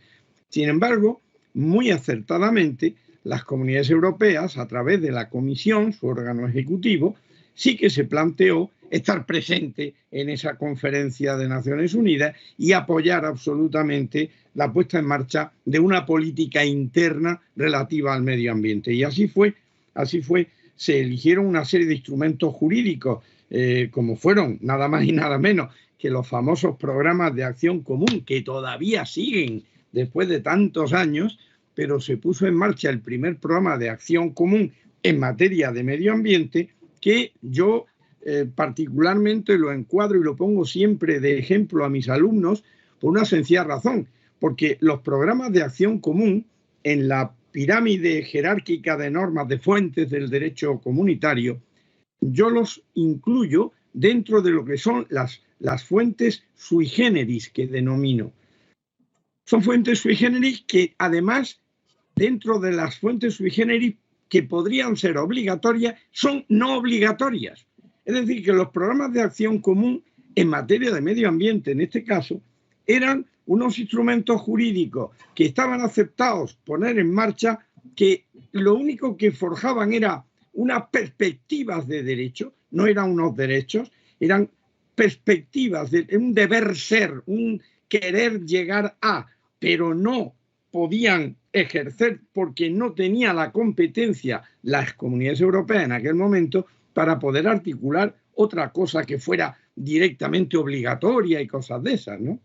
Sin embargo, muy acertadamente, las comunidades europeas, a través de la Comisión, su órgano ejecutivo, sí que se planteó estar presente en esa conferencia de Naciones Unidas y apoyar absolutamente la puesta en marcha de una política interna relativa al medio ambiente. Y así fue. Se eligieron una serie de instrumentos jurídicos, como fueron nada más y nada menos que los famosos programas de acción común, que todavía siguen después de tantos años, pero se puso en marcha el primer programa de acción común en materia de medio ambiente, que yo particularmente lo encuadro y lo pongo siempre de ejemplo a mis alumnos por una sencilla razón, porque los programas de acción común en la pirámide jerárquica de normas de fuentes del derecho comunitario, yo los incluyo dentro de lo que son las las fuentes sui generis que denomino. Son fuentes sui generis que además, dentro de las fuentes sui generis que podrían ser obligatorias, son no obligatorias. Es decir, que los programas de acción común en materia de medio ambiente, en este caso, eran unos instrumentos jurídicos que estaban aceptados poner en marcha, que lo único que forjaban era unas perspectivas de derecho, no eran unos derechos, eran perspectivas de un deber ser, un querer llegar a, pero no podían ejercer porque no tenía la competencia las comunidades europeas en aquel momento para poder articular otra cosa que fuera directamente obligatoria y cosas de esas, ¿no?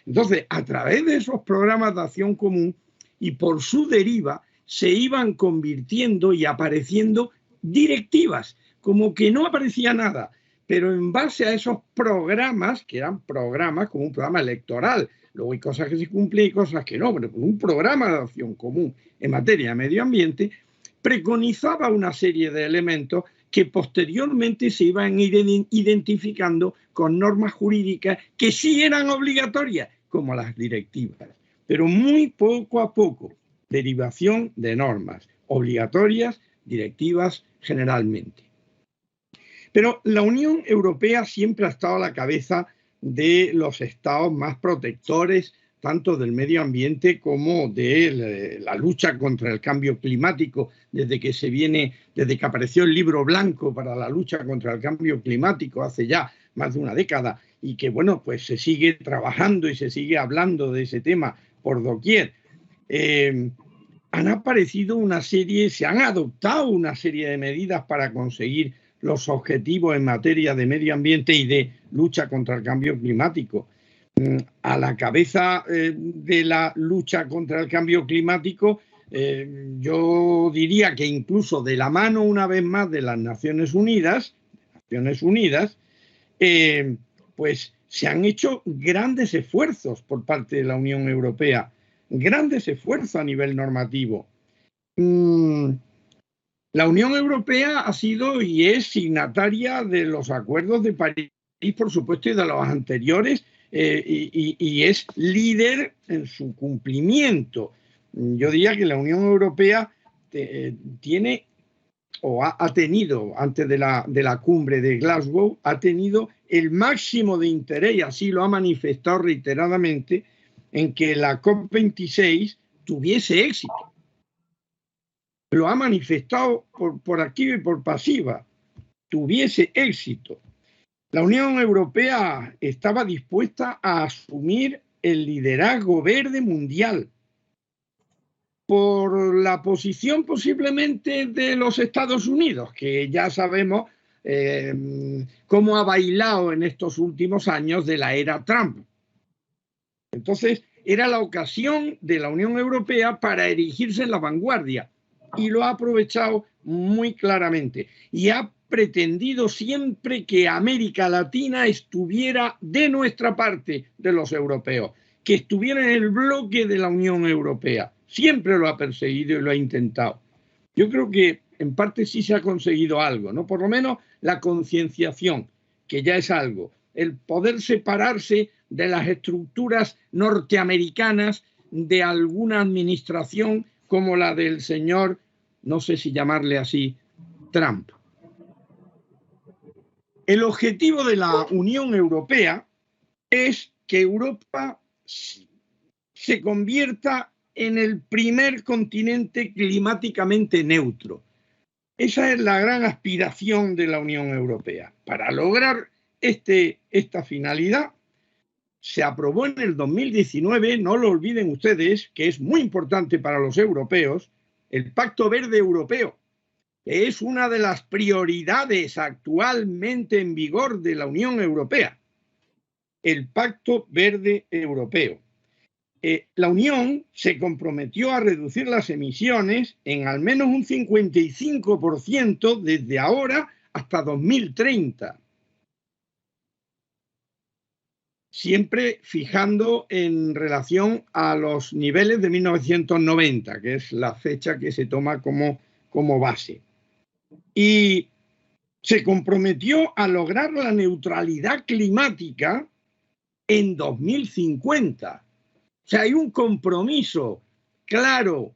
Entonces, a través de esos programas de acción común y por su deriva, se iban convirtiendo y apareciendo directivas, como que no aparecía nada, pero en base a esos programas, que eran programas como un programa electoral, luego hay cosas que se cumplen y cosas que no, pero un programa de acción común en materia de medio ambiente preconizaba una serie de elementos que posteriormente se iban identificando con normas jurídicas que sí eran obligatorias, como las directivas, pero muy poco a poco, derivación de normas obligatorias, directivas generalmente. Pero la Unión Europea siempre ha estado a la cabeza de los estados más protectores, tanto del medio ambiente como de la lucha contra el cambio climático, desde que apareció el libro blanco para la lucha contra el cambio climático hace ya más de una década, y que bueno, pues se sigue trabajando y se sigue hablando de ese tema por doquier. Han aparecido se han adoptado una serie de medidas para conseguir los objetivos en materia de medio ambiente y de lucha contra el cambio climático. A la cabeza de la lucha contra el cambio climático, yo diría que incluso de la mano una vez más de las Naciones Unidas, pues se han hecho grandes esfuerzos por parte de la Unión Europea, grandes esfuerzos a nivel normativo. La Unión Europea ha sido y es signataria de los acuerdos de París, por supuesto, y de los anteriores, y es líder en su cumplimiento. Yo diría que la Unión Europea tiene o ha tenido, antes de la cumbre de Glasgow, ha tenido el máximo de interés, y así lo ha manifestado reiteradamente, en que la COP26 tuviese éxito. Lo ha manifestado por activa y por pasiva, tuviese éxito. La Unión Europea estaba dispuesta a asumir el liderazgo verde mundial por la posición posiblemente de los Estados Unidos, que ya sabemos cómo ha bailado en estos últimos años de la era Trump. Entonces, era la ocasión de la Unión Europea para erigirse en la vanguardia, y lo ha aprovechado muy claramente. Y ha pretendido siempre que América Latina estuviera de nuestra parte, de los europeos, que estuviera en el bloque de la Unión Europea. Siempre lo ha perseguido y lo ha intentado. Yo creo que en parte sí se ha conseguido algo, ¿no? Por lo menos la concienciación, que ya es algo. El poder separarse de las estructuras norteamericanas de alguna administración como la del señor, no sé si llamarle así, Trump. El objetivo de la Unión Europea es que Europa se convierta en el primer continente climáticamente neutro. Esa es la gran aspiración de la Unión Europea. Para lograr esta finalidad, se aprobó en el 2019, no lo olviden ustedes, que es muy importante para los europeos, el Pacto Verde Europeo, que es una de las prioridades actualmente en vigor de la Unión Europea. El Pacto Verde Europeo. La Unión se comprometió a reducir las emisiones en al menos un 55% desde ahora hasta 2030. Siempre fijando en relación a los niveles de 1990, que es la fecha que se toma como base. Y se comprometió a lograr la neutralidad climática en 2050. O sea, hay un compromiso claro,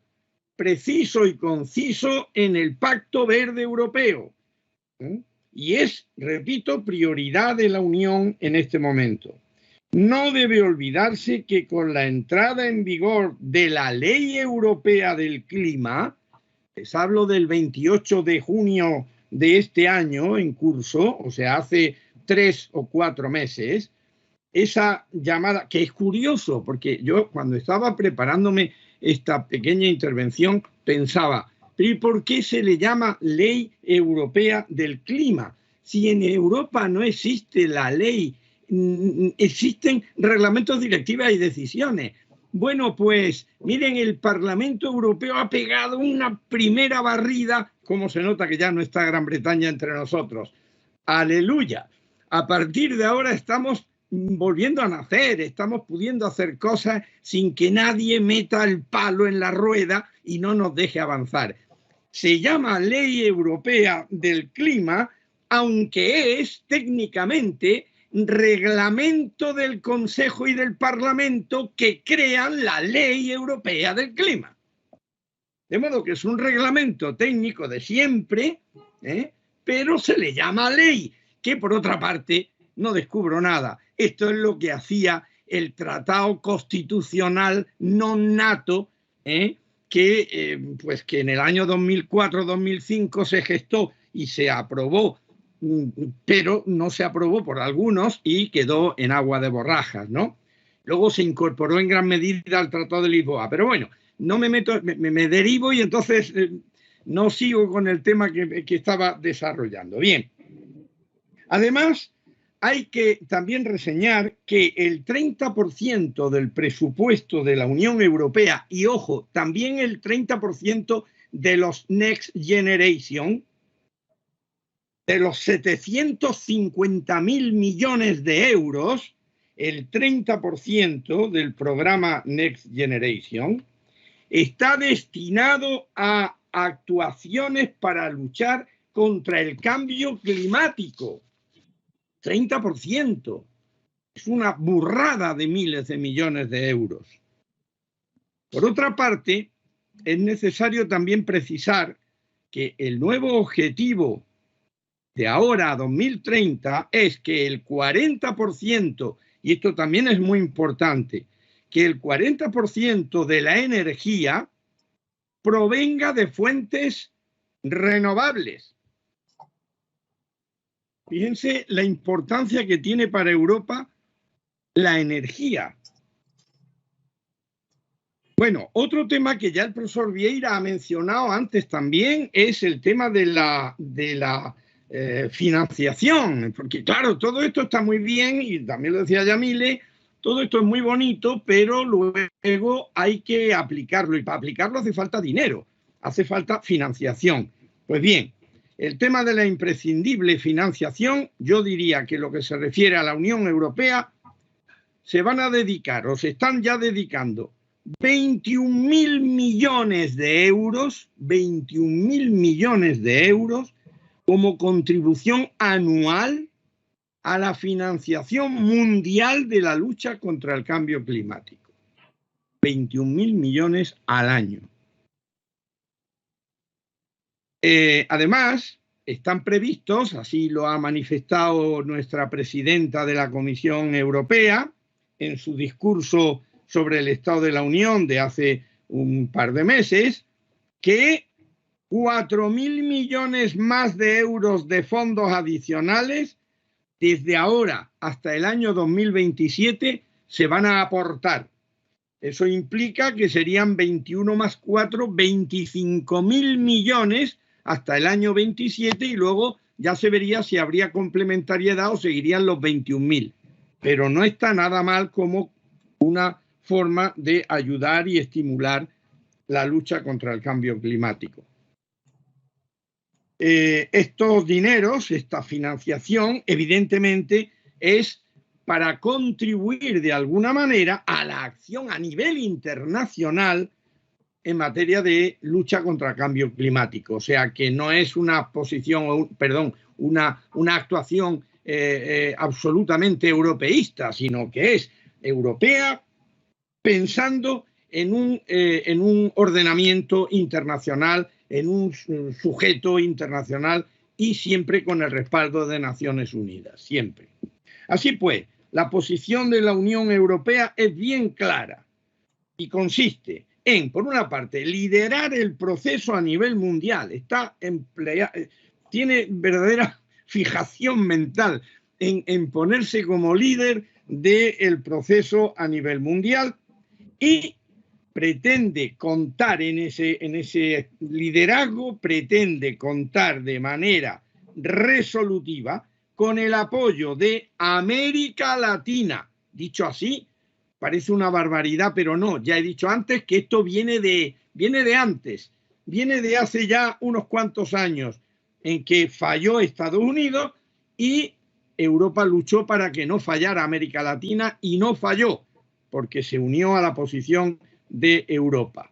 preciso y conciso en el Pacto Verde Europeo. Y es, repito, prioridad de la Unión en este momento. No debe olvidarse que con la entrada en vigor de la Ley Europea del Clima, les hablo del 28 de junio de este año en curso, o sea, hace 3 o 4 meses, esa llamada, que es curioso, porque yo cuando estaba preparándome esta pequeña intervención pensaba, ¿pero y por qué se le llama Ley Europea del Clima? Si en Europa no existe la ley, existen reglamentos, directivas y decisiones. Bueno, pues miren, el Parlamento Europeo ha pegado una primera barrida, como se nota que ya no está Gran Bretaña entre nosotros. ¡Aleluya! A partir de ahora estamos volviendo a nacer, estamos pudiendo hacer cosas sin que nadie meta el palo en la rueda y no nos deje avanzar. Se llama Ley Europea del Clima, aunque es técnicamente reglamento del Consejo y del Parlamento que crean la Ley Europea del Clima. De modo que es un reglamento técnico de siempre, pero se le llama ley, que por otra parte no descubro nada. Esto es lo que hacía el Tratado Constitucional non nato, pues que en el año 2004-2005 se gestó y se aprobó, pero no se aprobó por algunos y quedó en agua de borrajas, ¿no? Luego se incorporó en gran medida al Tratado de Lisboa. Pero bueno, no me meto, me derivo y entonces no sigo con el tema que estaba desarrollando. Bien. Además, hay que también reseñar que el 30% del presupuesto de la Unión Europea, y ojo, también el 30% de los Next Generation, de los 750.000 millones de euros, el 30% del programa Next Generation está destinado a actuaciones para luchar contra el cambio climático. 30%. Es una burrada de miles de millones de euros. Por otra parte, es necesario también precisar que el nuevo objetivo de ahora a 2030 es que el 40%, y esto también es muy importante, que el 40% de la energía provenga de fuentes renovables. Fíjense la importancia que tiene para Europa la energía. Bueno, otro tema que ya el profesor Vieira ha mencionado antes también es el tema de la financiación, porque claro, todo esto está muy bien y también lo decía Yamile, todo esto es muy bonito, pero luego hay que aplicarlo y para aplicarlo hace falta dinero, hace falta financiación. Pues bien, el tema de la imprescindible financiación, yo diría que lo que se refiere a la Unión Europea, se van a dedicar o se están ya dedicando 21.000 millones de euros, 21.000 millones de euros como contribución anual a la financiación mundial de la lucha contra el cambio climático. 21.000 millones al año. Además, están previstos, así lo ha manifestado nuestra presidenta de la Comisión Europea en su discurso sobre el Estado de la Unión de hace un par de meses, que 4.000 millones más de euros de fondos adicionales desde ahora hasta el año 2027 se van a aportar. Eso implica que serían 21 más 4, 25.000 millones hasta el año 27 y luego ya se vería si habría complementariedad o seguirían los 21.000. Pero no está nada mal como una forma de ayudar y estimular la lucha contra el cambio climático. Estos dineros, esta financiación, evidentemente es para contribuir de alguna manera a la acción a nivel internacional en materia de lucha contra el cambio climático. O sea, que no es una posición, una actuación absolutamente europeísta, sino que es europea pensando en un ordenamiento internacional, en un sujeto internacional y siempre con el respaldo de Naciones Unidas, siempre. Así pues, la posición de la Unión Europea es bien clara y consiste en, por una parte, liderar el proceso a nivel mundial. Tiene verdadera fijación mental en ponerse como líder del proceso a nivel mundial y pretende contar en ese liderazgo, pretende contar de manera resolutiva con el apoyo de América Latina. Dicho así, parece una barbaridad, pero no. Ya he dicho antes que esto viene de antes, viene de hace ya unos cuantos años en que falló Estados Unidos y Europa luchó para que no fallara América Latina y no falló, porque se unió a la posición de Europa.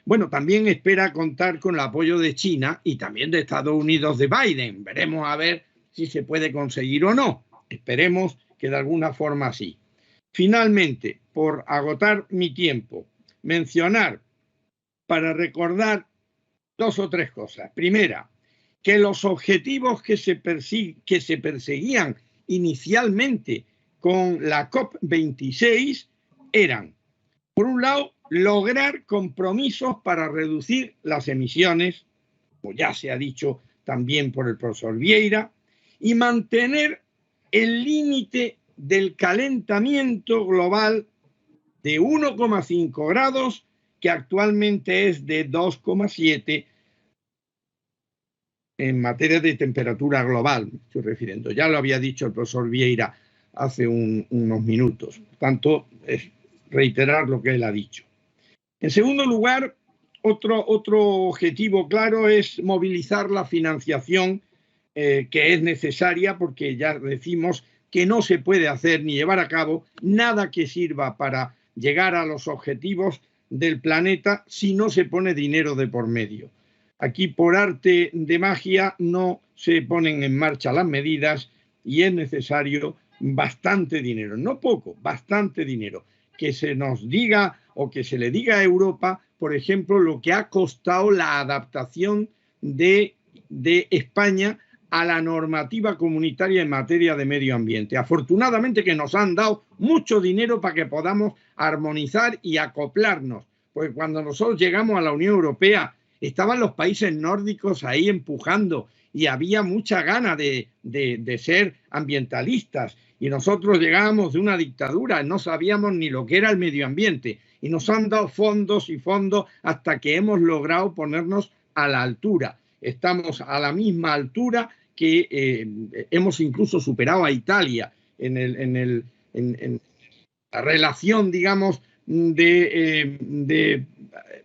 Bueno, también espera contar con el apoyo de China y también de Estados Unidos de Biden. Veremos a ver si se puede conseguir o no. Esperemos que de alguna forma sí. Finalmente, por agotar mi tiempo, mencionar para recordar 2 o 3 cosas. Primera, que los objetivos que se perseguían inicialmente con la COP26 eran, por un lado, lograr compromisos para reducir las emisiones, como ya se ha dicho también por el profesor Vieira, y mantener el límite del calentamiento global de 1,5 grados, que actualmente es de 2,7 en materia de temperatura global, me estoy refiriendo. Ya lo había dicho el profesor Vieira hace unos minutos. Por tanto, es reiterar lo que él ha dicho. En segundo lugar, otro objetivo claro es movilizar la financiación que es necesaria, porque ya decimos que no se puede hacer ni llevar a cabo nada que sirva para llegar a los objetivos del planeta si no se pone dinero de por medio. Aquí, por arte de magia, no se ponen en marcha las medidas y es necesario bastante dinero, no poco, bastante dinero. Que se nos diga o que se le diga a Europa, por ejemplo, lo que ha costado la adaptación de España a la normativa comunitaria en materia de medio ambiente. Afortunadamente que nos han dado mucho dinero para que podamos armonizar y acoplarnos, porque cuando nosotros llegamos a la Unión Europea estaban los países nórdicos ahí empujando y había mucha gana de ser ambientalistas. Y nosotros llegábamos de una dictadura, no sabíamos ni lo que era el medio ambiente. Y nos han dado fondos y fondos hasta que hemos logrado ponernos a la altura. Estamos a la misma altura que hemos incluso superado a Italia en la relación, digamos, de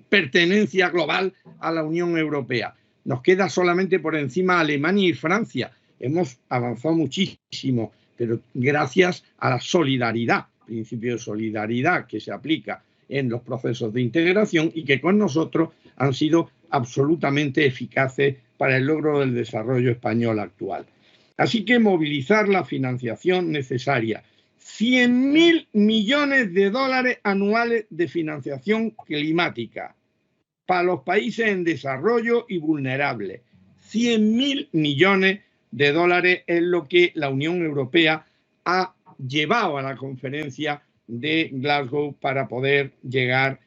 pertenencia global a la Unión Europea. Nos queda solamente por encima Alemania y Francia. Hemos avanzado muchísimo, pero gracias a la solidaridad, principio de solidaridad que se aplica en los procesos de integración y que con nosotros han sido absolutamente eficaces para el logro del desarrollo español actual. Así que movilizar la financiación necesaria. 100.000 millones de dólares anuales de financiación climática para los países en desarrollo y vulnerables. 100.000 millones de dólares es lo que la Unión Europea ha llevado a la conferencia de Glasgow para poder llegar,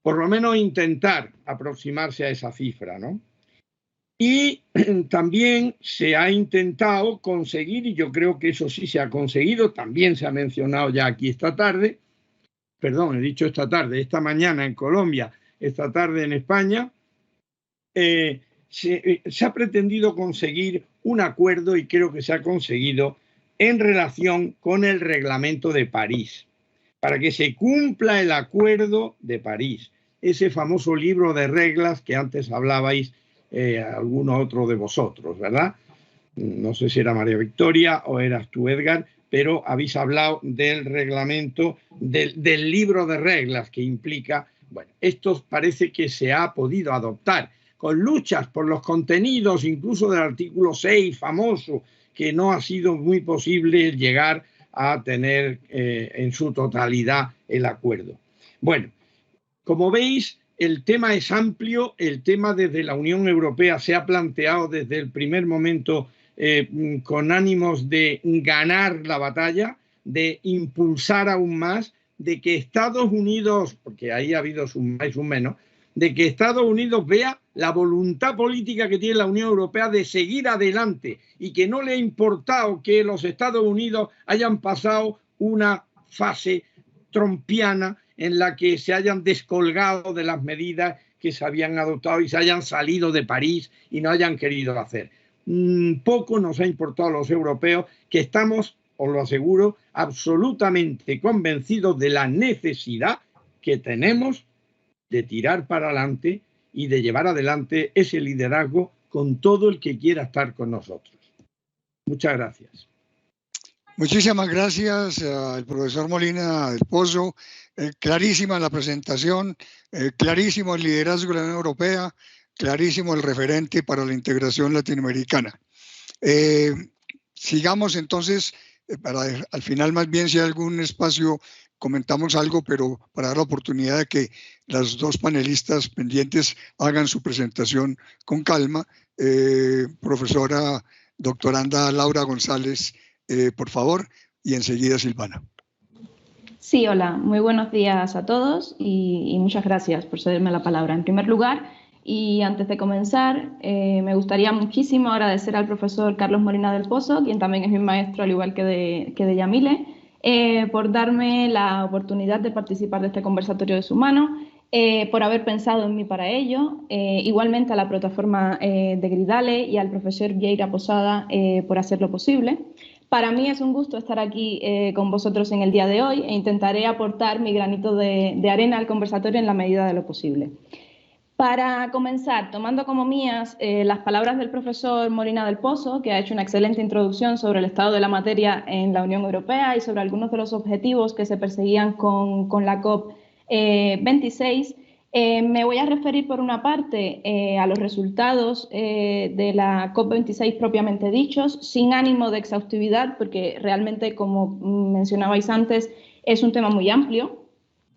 por lo menos intentar aproximarse a esa cifra, ¿no? Y también se ha intentado conseguir, y yo creo que eso sí se ha conseguido, también se ha mencionado ya aquí esta tarde, perdón, he dicho esta tarde, esta mañana en Colombia, esta tarde en España, se ha pretendido conseguir un acuerdo, y creo que se ha conseguido, en relación con el Reglamento de París, para que se cumpla el Acuerdo de París, ese famoso libro de reglas que antes hablabais alguno otro de vosotros, ¿verdad? No sé si era María Victoria o eras tú, Edgar, pero habéis hablado del reglamento, del libro de reglas que implica Bueno, esto parece que se ha podido adoptar con luchas por los contenidos, incluso del artículo 6 famoso, que no ha sido muy posible llegar a tener en su totalidad el acuerdo. Bueno, como veis, el tema es amplio, el tema desde la Unión Europea se ha planteado desde el primer momento con ánimos de ganar la batalla, de impulsar aún más, de que Estados Unidos, porque ahí ha habido un más y un menos, de que Estados Unidos vea la voluntad política que tiene la Unión Europea de seguir adelante y que no le ha importado que los Estados Unidos hayan pasado una fase trumpiana en la que se hayan descolgado de las medidas que se habían adoptado y se hayan salido de París y no hayan querido hacer. Poco nos ha importado a los europeos, que estamos, os lo aseguro, absolutamente convencidos de la necesidad que tenemos de tirar para adelante y de llevar adelante ese liderazgo con todo el que quiera estar con nosotros. Muchas gracias. Muchísimas gracias al profesor Molina del Pozo. Clarísima la presentación, clarísimo el liderazgo de la Unión Europea, clarísimo el referente para la integración latinoamericana. Sigamos entonces, para al final más bien si hay algún espacio comentamos algo, pero para dar la oportunidad de que las dos panelistas pendientes hagan su presentación con calma. Profesora doctoranda Laura González, por favor, y enseguida Silvana. Sí, hola, muy buenos días a todos y muchas gracias por cederme la palabra. En primer lugar, y antes de comenzar, me gustaría muchísimo agradecer al profesor Carlos Molina del Pozo, quien también es mi maestro, al igual que de Yamile, por darme la oportunidad de participar de este conversatorio de su mano, por haber pensado en mí para ello, igualmente a la plataforma de Gridale y al profesor Vieira Posada por hacerlo posible. Para mí es un gusto estar aquí con vosotros en el día de hoy e intentaré aportar mi granito de arena al conversatorio en la medida de lo posible. Para comenzar, tomando como mías las palabras del profesor Molina del Pozo, que ha hecho una excelente introducción sobre el estado de la materia en la Unión Europea y sobre algunos de los objetivos que se perseguían con la COP26, me voy a referir por una parte a los resultados de la COP26 propiamente dichos, sin ánimo de exhaustividad, porque realmente, como mencionabais antes, es un tema muy amplio,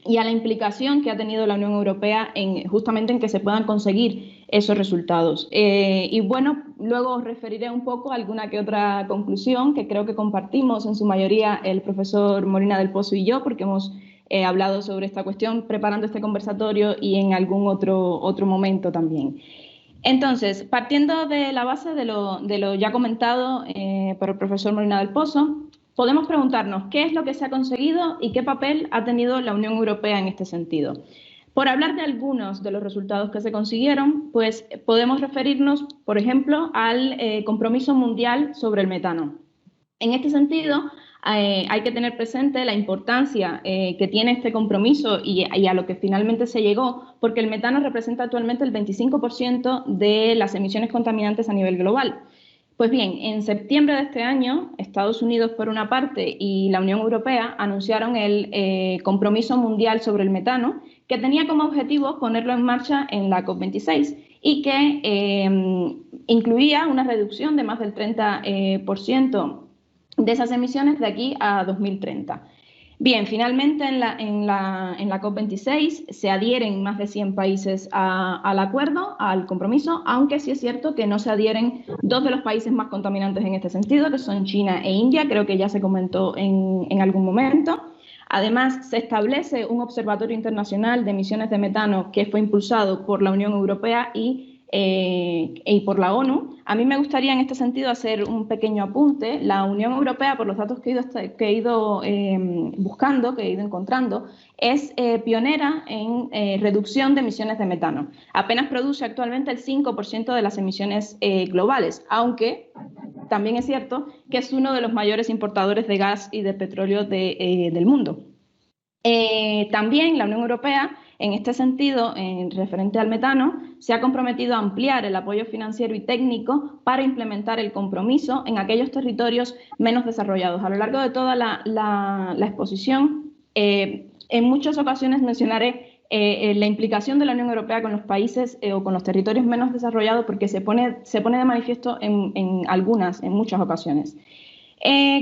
y a la implicación que ha tenido la Unión Europea justamente en que se puedan conseguir esos resultados. Y bueno, luego os referiré un poco a alguna que otra conclusión que creo que compartimos en su mayoría el profesor Molina del Pozo y yo, porque hemos hablado sobre esta cuestión preparando este conversatorio y en algún otro momento también. Entonces, partiendo de la base de lo ya comentado por el profesor Molina del Pozo, podemos preguntarnos qué es lo que se ha conseguido y qué papel ha tenido la Unión Europea en este sentido. Por hablar de algunos de los resultados que se consiguieron, pues podemos referirnos, por ejemplo, al compromiso mundial sobre el metano. En este sentido, hay que tener presente la importancia que tiene este compromiso y a lo que finalmente se llegó, porque el metano representa actualmente el 25% de las emisiones contaminantes a nivel global. Pues bien, en septiembre de este año, Estados Unidos por una parte y la Unión Europea anunciaron el compromiso mundial sobre el metano, que tenía como objetivo ponerlo en marcha en la COP26 y que incluía una reducción de más del 30% de esas emisiones de aquí a 2030. Bien, finalmente en la COP26 se adhieren más de 100 países al acuerdo, al compromiso, aunque sí es cierto que no se adhieren dos de los países más contaminantes en este sentido, que son China e India, creo que ya se comentó en algún momento. Además, se establece un observatorio internacional de emisiones de metano que fue impulsado por la Unión Europea y por la ONU. A mí me gustaría en este sentido hacer un pequeño apunte. La Unión Europea, por los datos que he ido buscando, que he ido encontrando, es pionera en reducción de emisiones de metano. Apenas produce actualmente el 5% de las emisiones globales, aunque también es cierto que es uno de los mayores importadores de gas y de petróleo del mundo. También la Unión Europea, en este sentido, en referente al metano, se ha comprometido a ampliar el apoyo financiero y técnico para implementar el compromiso en aquellos territorios menos desarrollados. A lo largo de toda la exposición, en muchas ocasiones mencionaré la implicación de la Unión Europea con los países o con los territorios menos desarrollados, porque se pone de manifiesto en muchas ocasiones.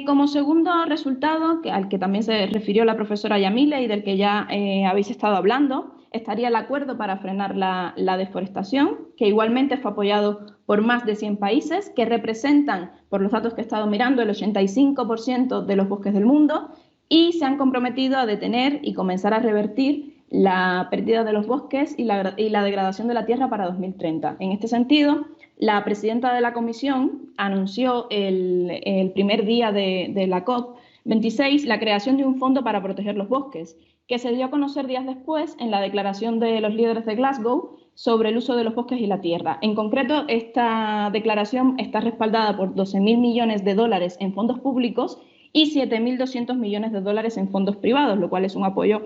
Como segundo resultado, al que también se refirió la profesora Yamile y del que ya habéis estado hablando, estaría el acuerdo para frenar la deforestación, que igualmente fue apoyado por más de 100 países, que representan, por los datos que he estado mirando, el 85% de los bosques del mundo, y se han comprometido a detener y comenzar a revertir la pérdida de los bosques y la degradación de la tierra para 2030. En este sentido, la presidenta de la Comisión anunció el primer día de la COP26 la creación de un fondo para proteger los bosques, que se dio a conocer días después en la declaración de los líderes de Glasgow sobre el uso de los bosques y la tierra. En concreto, esta declaración está respaldada por 12.000 millones de dólares en fondos públicos y 7.200 millones de dólares en fondos privados, lo cual es un apoyo,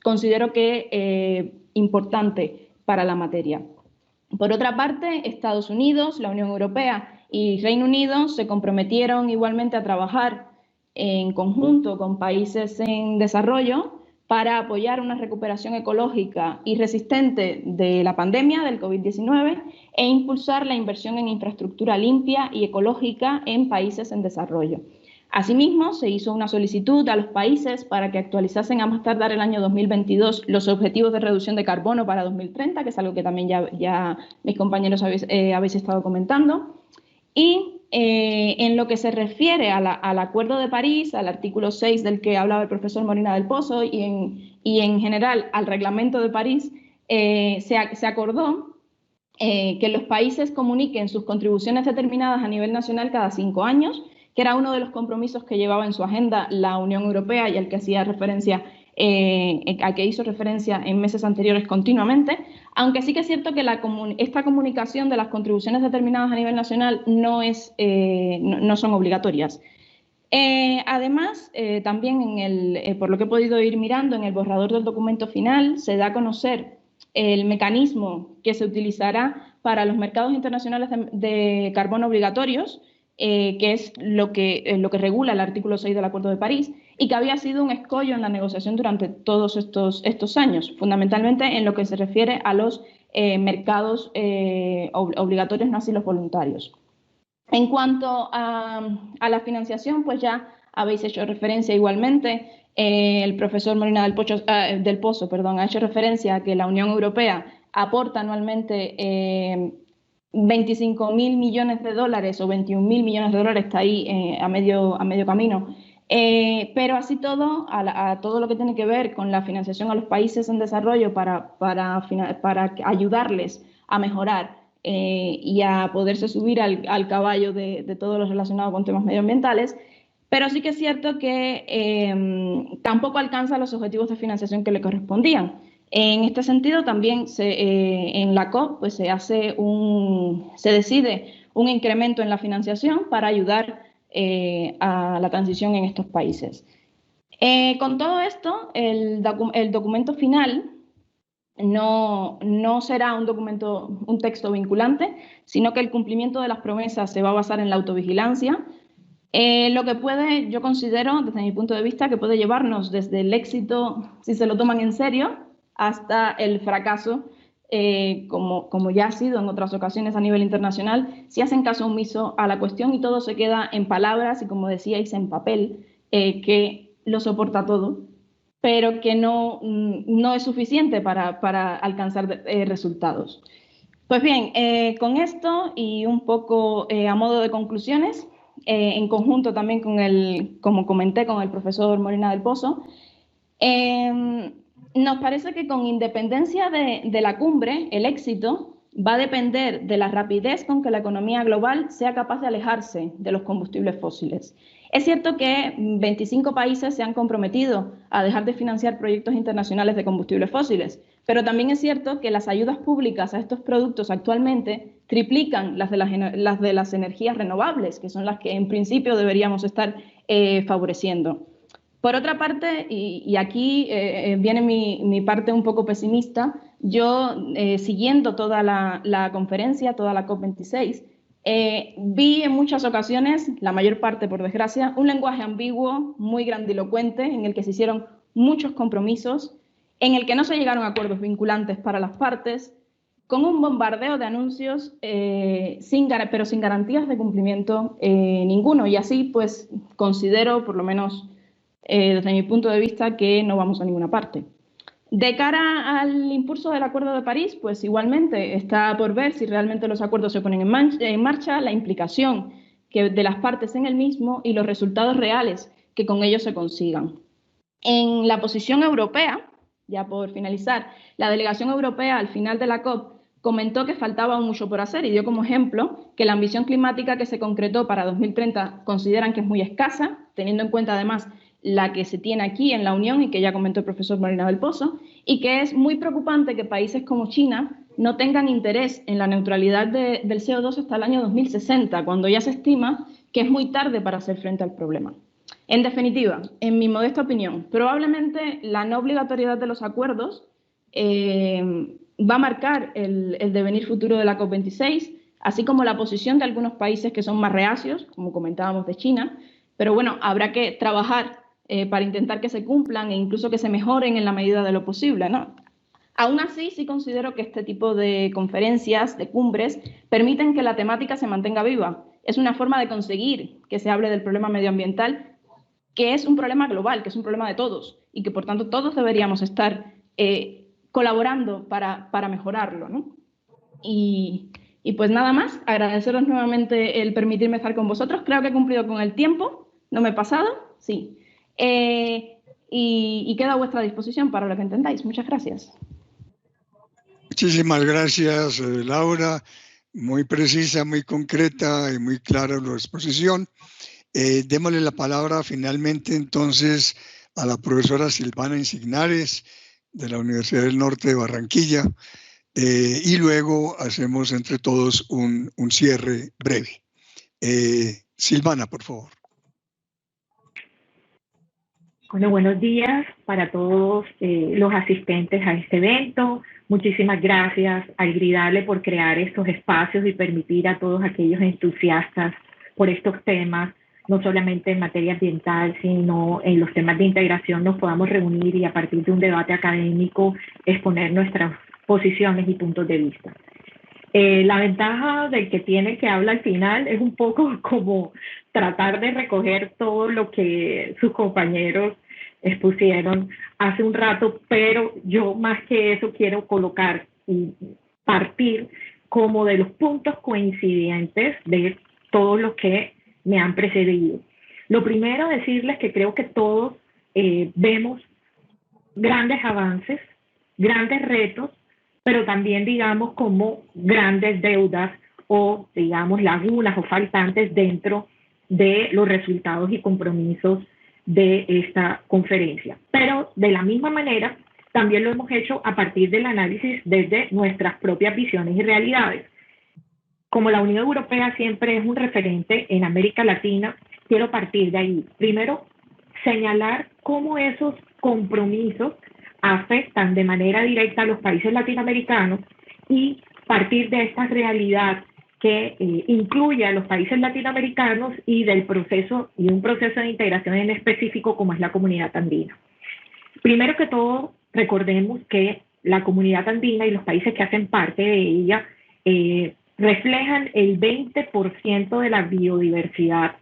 considero que importante para la materia. Por otra parte, Estados Unidos, la Unión Europea y Reino Unido se comprometieron igualmente a trabajar en conjunto con países en desarrollo para apoyar una recuperación ecológica y resistente de la pandemia del COVID-19 e impulsar la inversión en infraestructura limpia y ecológica en países en desarrollo. Asimismo, se hizo una solicitud a los países para que actualizasen a más tardar el año 2022 los objetivos de reducción de carbono para 2030, que es algo que también ya mis compañeros habéis estado comentando. Y en lo que se refiere al Acuerdo de París, al artículo 6 del que hablaba el profesor Molina del Pozo y en general al Reglamento de París, se acordó que los países comuniquen sus contribuciones determinadas a nivel nacional cada 5 años, que era uno de los compromisos que llevaba en su agenda la Unión Europea y al que hacía referencia, al que hizo referencia en meses anteriores continuamente, aunque sí que es cierto que esta comunicación de las contribuciones determinadas a nivel nacional no son obligatorias. Además, también por lo que he podido ir mirando en el borrador del documento final, se da a conocer el mecanismo que se utilizará para los mercados internacionales de carbono obligatorios, que es lo que regula el artículo 6 del Acuerdo de París y que había sido un escollo en la negociación durante todos estos años, fundamentalmente en lo que se refiere a los mercados obligatorios, no así los voluntarios. En cuanto a la financiación, pues ya habéis hecho referencia igualmente, el profesor Molina del Pozo ha hecho referencia a que la Unión Europea aporta anualmente 25.000 millones de dólares o 21.000 millones de dólares, está ahí a medio camino, pero así todo, a todo lo que tiene que ver con la financiación a los países en desarrollo para ayudarles a mejorar y a poderse subir al caballo de todo lo relacionado con temas medioambientales, pero sí que es cierto que tampoco alcanza los objetivos de financiación que le correspondían. En este sentido, también en la COP pues, se decide un incremento en la financiación para ayudar a la transición en estos países. Con todo esto, el documento final no será un texto vinculante, sino que el cumplimiento de las promesas se va a basar en la autovigilancia, lo que yo considero, desde mi punto de vista, que puede llevarnos desde el éxito, si se lo toman en serio, hasta el fracaso, como ya ha sido en otras ocasiones a nivel internacional, si hacen caso omiso a la cuestión y todo se queda en palabras y, como decíais, en papel, que lo soporta todo, pero que no es suficiente para alcanzar resultados. Pues bien, con esto y un poco a modo de conclusiones, en conjunto también como comenté, con el profesor Molina del Pozo, nos parece que con independencia de la cumbre, el éxito va a depender de la rapidez con que la economía global sea capaz de alejarse de los combustibles fósiles. Es cierto que 25 países se han comprometido a dejar de financiar proyectos internacionales de combustibles fósiles, pero también es cierto que las ayudas públicas a estos productos actualmente triplican las de las energías renovables, que son las que en principio deberíamos estar favoreciendo. Por otra parte, y aquí viene mi parte un poco pesimista, yo siguiendo toda la conferencia, toda la COP26, vi en muchas ocasiones, la mayor parte por desgracia, un lenguaje ambiguo, muy grandilocuente, en el que se hicieron muchos compromisos en el que no se llegaron a acuerdos vinculantes para las partes, con un bombardeo de anuncios, pero sin garantías de cumplimiento ninguno. Y así, pues, considero, por lo menos desde mi punto de vista, que no vamos a ninguna parte. De cara al impulso del Acuerdo de París, pues igualmente está por ver si realmente los acuerdos se ponen en marcha, la implicación de las partes en el mismo y los resultados reales que con ellos se consigan. En la posición europea, ya por finalizar, la delegación europea al final de la COP comentó que faltaba mucho por hacer y dio como ejemplo que la ambición climática que se concretó para 2030 consideran que es muy escasa, teniendo en cuenta además la que se tiene aquí en la Unión y que ya comentó el profesor Molina del Pozo, y que es muy preocupante que países como China no tengan interés en la neutralidad del CO2 hasta el año 2060, cuando ya se estima que es muy tarde para hacer frente al problema. En definitiva, en mi modesta opinión, probablemente la no obligatoriedad de los acuerdos va a marcar el devenir futuro de la COP26, así como la posición de algunos países que son más reacios, como comentábamos de China, pero bueno, habrá que trabajar para intentar que se cumplan e incluso que se mejoren en la medida de lo posible, ¿no? Aún así, sí considero que este tipo de conferencias, de cumbres, permiten que la temática se mantenga viva. Es una forma de conseguir que se hable del problema medioambiental, que es un problema global, que es un problema de todos y que, por tanto, todos deberíamos estar colaborando para mejorarlo, ¿no? Y pues nada más, agradeceros nuevamente el permitirme estar con vosotros. Creo que he cumplido con el tiempo, ¿no me he pasado? Sí. Y quedo a vuestra disposición para lo que entendáis. Muchas gracias. Muchísimas gracias, Laura. Muy precisa, muy concreta y muy clara la exposición. Démosle la palabra finalmente entonces a la profesora Silvana Insignares de la Universidad del Norte de Barranquilla y luego hacemos entre todos un cierre breve. Silvana, por favor. Bueno, buenos días para todos los asistentes a este evento. Muchísimas gracias al Gridale por crear estos espacios y permitir a todos aquellos entusiastas por estos temas, no solamente en materia ambiental, sino en los temas de integración, nos podamos reunir y a partir de un debate académico exponer nuestras posiciones y puntos de vista. La ventaja del que tiene que habla al final es un poco como tratar de recoger todo lo que sus compañeros expusieron hace un rato, pero yo más que eso quiero colocar y partir como de los puntos coincidentes de todos los que me han precedido. Lo primero, decirles que creo que todos vemos grandes avances, grandes retos, pero también, digamos, como grandes deudas o, digamos, lagunas o faltantes dentro de los resultados y compromisos de esta conferencia. Pero de la misma manera, también lo hemos hecho a partir del análisis desde nuestras propias visiones y realidades. Como la Unión Europea siempre es un referente en América Latina, quiero partir de ahí. Primero, señalar cómo esos compromisos afectan de manera directa a los países latinoamericanos y partir de esta realidad que incluye a los países latinoamericanos y del proceso y un proceso de integración en específico como es la comunidad andina. Primero que todo, recordemos que la comunidad andina y los países que hacen parte de ella reflejan el 20% de la biodiversidad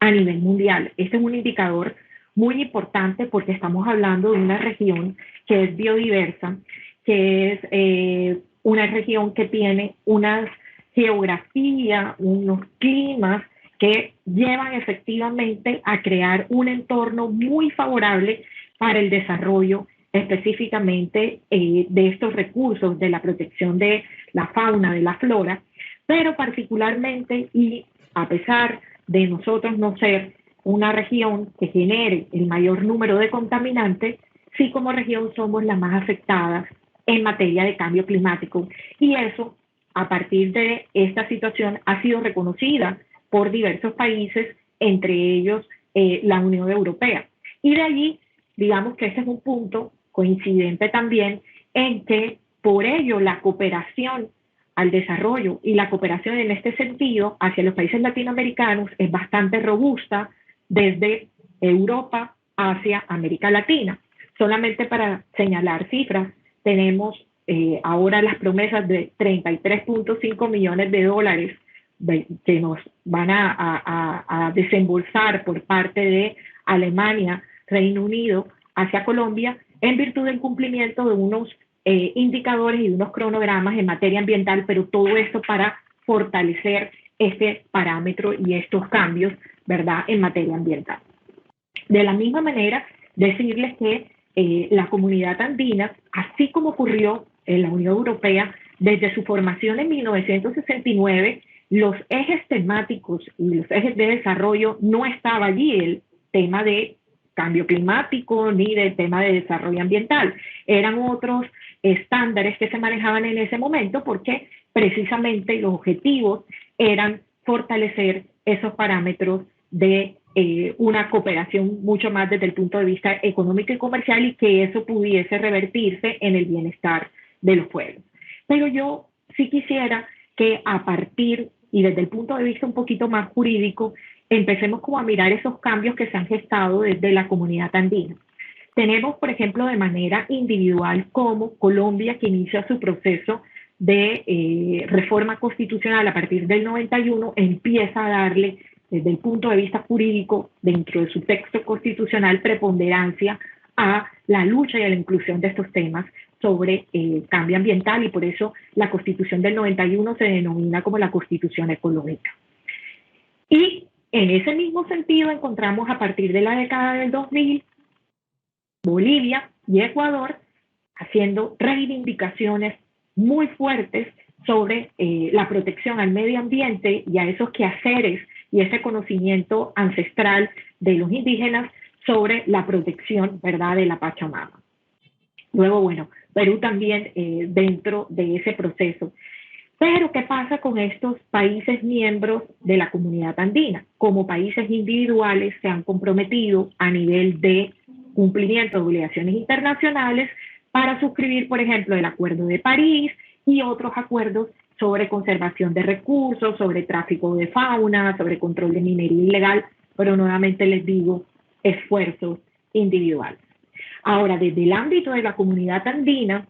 a nivel mundial. Este es un indicador muy importante porque estamos hablando de una región que es biodiversa, que es una región que tiene una geografía, unos climas que llevan efectivamente a crear un entorno muy favorable para el desarrollo específicamente de estos recursos, de la protección de la fauna, de la flora, pero particularmente y a pesar de nosotros no ser una región que genere el mayor número de contaminantes, sí como región somos las más afectadas en materia de cambio climático. Y eso, a partir de esta situación, ha sido reconocida por diversos países, entre ellos la Unión Europea. Y de allí, digamos que este es un punto coincidente también en que por ello la cooperación al desarrollo y la cooperación en este sentido hacia los países latinoamericanos es bastante robusta desde Europa hacia América Latina. solamente para señalar cifras, tenemos ahora las promesas de 33.5 millones de dólares que nos van a desembolsar por parte de Alemania, Reino Unido, hacia Colombia, en virtud del cumplimiento de unos indicadores y de unos cronogramas en materia ambiental, pero todo esto para fortalecer este parámetro y estos cambios, ¿verdad?, en materia ambiental. De la misma manera, decirles que la comunidad andina, así como ocurrió en la Unión Europea, desde su formación en 1969, los ejes temáticos y los ejes de desarrollo no estaba allí el tema de cambio climático ni del tema de desarrollo ambiental. Eran otros estándares que se manejaban en ese momento porque precisamente los objetivos eran fortalecer esos parámetros de una cooperación mucho más desde el punto de vista económico y comercial y que eso pudiese revertirse en el bienestar de los pueblos. Pero yo sí quisiera que a partir y desde el punto de vista un poquito más jurídico, empecemos como a mirar esos cambios que se han gestado desde la comunidad andina. Tenemos, por ejemplo, de manera individual como Colombia, que inicia su proceso de reforma constitucional a partir del 91, empieza a darle, desde el punto de vista jurídico, dentro de su texto constitucional, preponderancia a la lucha y a la inclusión de estos temas sobre cambio ambiental, y por eso la Constitución del 91 se denomina como la Constitución Ecológica. Y en ese mismo sentido encontramos a partir de la década del 2000 Bolivia y Ecuador haciendo reivindicaciones muy fuertes sobre la protección al medio ambiente y a esos quehaceres y ese conocimiento ancestral de los indígenas sobre la protección, ¿verdad?, de la Pachamama. Luego, bueno, Perú también dentro de ese proceso. Pero, ¿qué pasa con estos países miembros de la comunidad andina? Como países individuales se han comprometido a nivel de cumplimiento de obligaciones internacionales para suscribir, por ejemplo, el Acuerdo de París y otros acuerdos sobre conservación de recursos, sobre tráfico de fauna, sobre control de minería ilegal, pero nuevamente les digo, esfuerzos individuales. Ahora, desde el ámbito de la comunidad andina,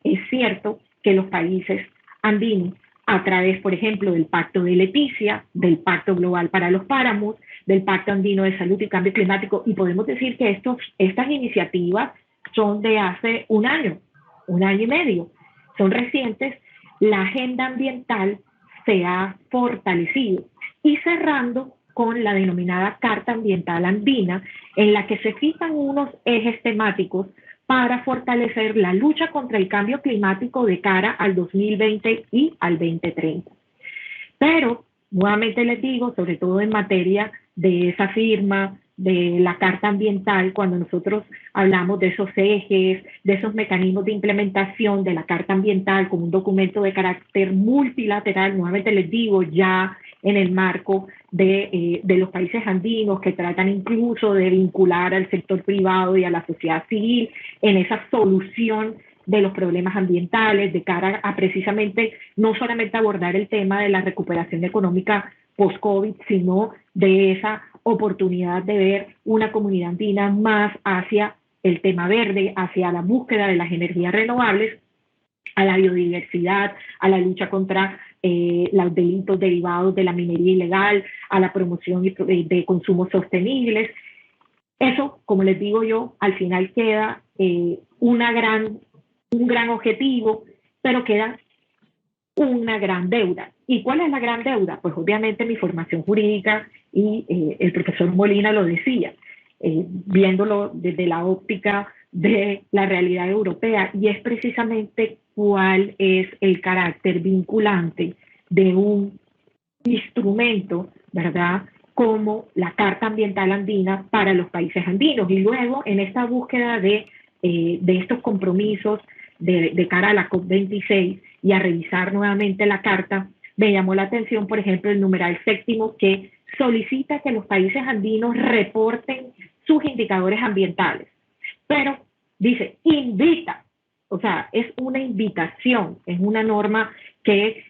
es cierto que los países andinos, a través, por ejemplo, del Pacto de Leticia, del Pacto Global para los Páramos, del Pacto Andino de Salud y Cambio Climático, y podemos decir que estas iniciativas son de hace un año y medio, son recientes, la agenda ambiental se ha fortalecido. Y cerrando con la denominada Carta Ambiental Andina, en la que se fijan unos ejes temáticos para fortalecer la lucha contra el cambio climático de cara al 2020 y al 2030. Pero, nuevamente les digo, sobre todo en materia de esa firma, de la Carta Ambiental, cuando nosotros hablamos de esos ejes, de esos mecanismos de implementación de la Carta Ambiental como un documento de carácter multilateral, nuevamente les digo, ya en el marco de los países andinos que tratan incluso de vincular al sector privado y a la sociedad civil en esa solución de los problemas ambientales de cara a precisamente no solamente abordar el tema de la recuperación económica post-COVID, sino de esa oportunidad de ver una comunidad andina más hacia el tema verde, hacia la búsqueda de las energías renovables, a la biodiversidad, a la lucha contra los delitos derivados de la minería ilegal, a la promoción de consumos sostenibles. Eso, como les digo yo, al final queda un gran objetivo, pero queda una gran deuda. ¿Y cuál es la gran deuda? Pues obviamente mi formación jurídica y el profesor Molina lo decía, viéndolo desde la óptica de la realidad europea, y es precisamente cuál es el carácter vinculante de un instrumento, ¿verdad?, como la Carta Ambiental Andina para los países andinos. Y luego, en esta búsqueda de estos compromisos de cara a la COP26 y a revisar nuevamente la Carta, me llamó la atención, por ejemplo, el numeral 7º que solicita que los países andinos reporten sus indicadores ambientales. Pero dice, invita, o sea, es una invitación, es una norma que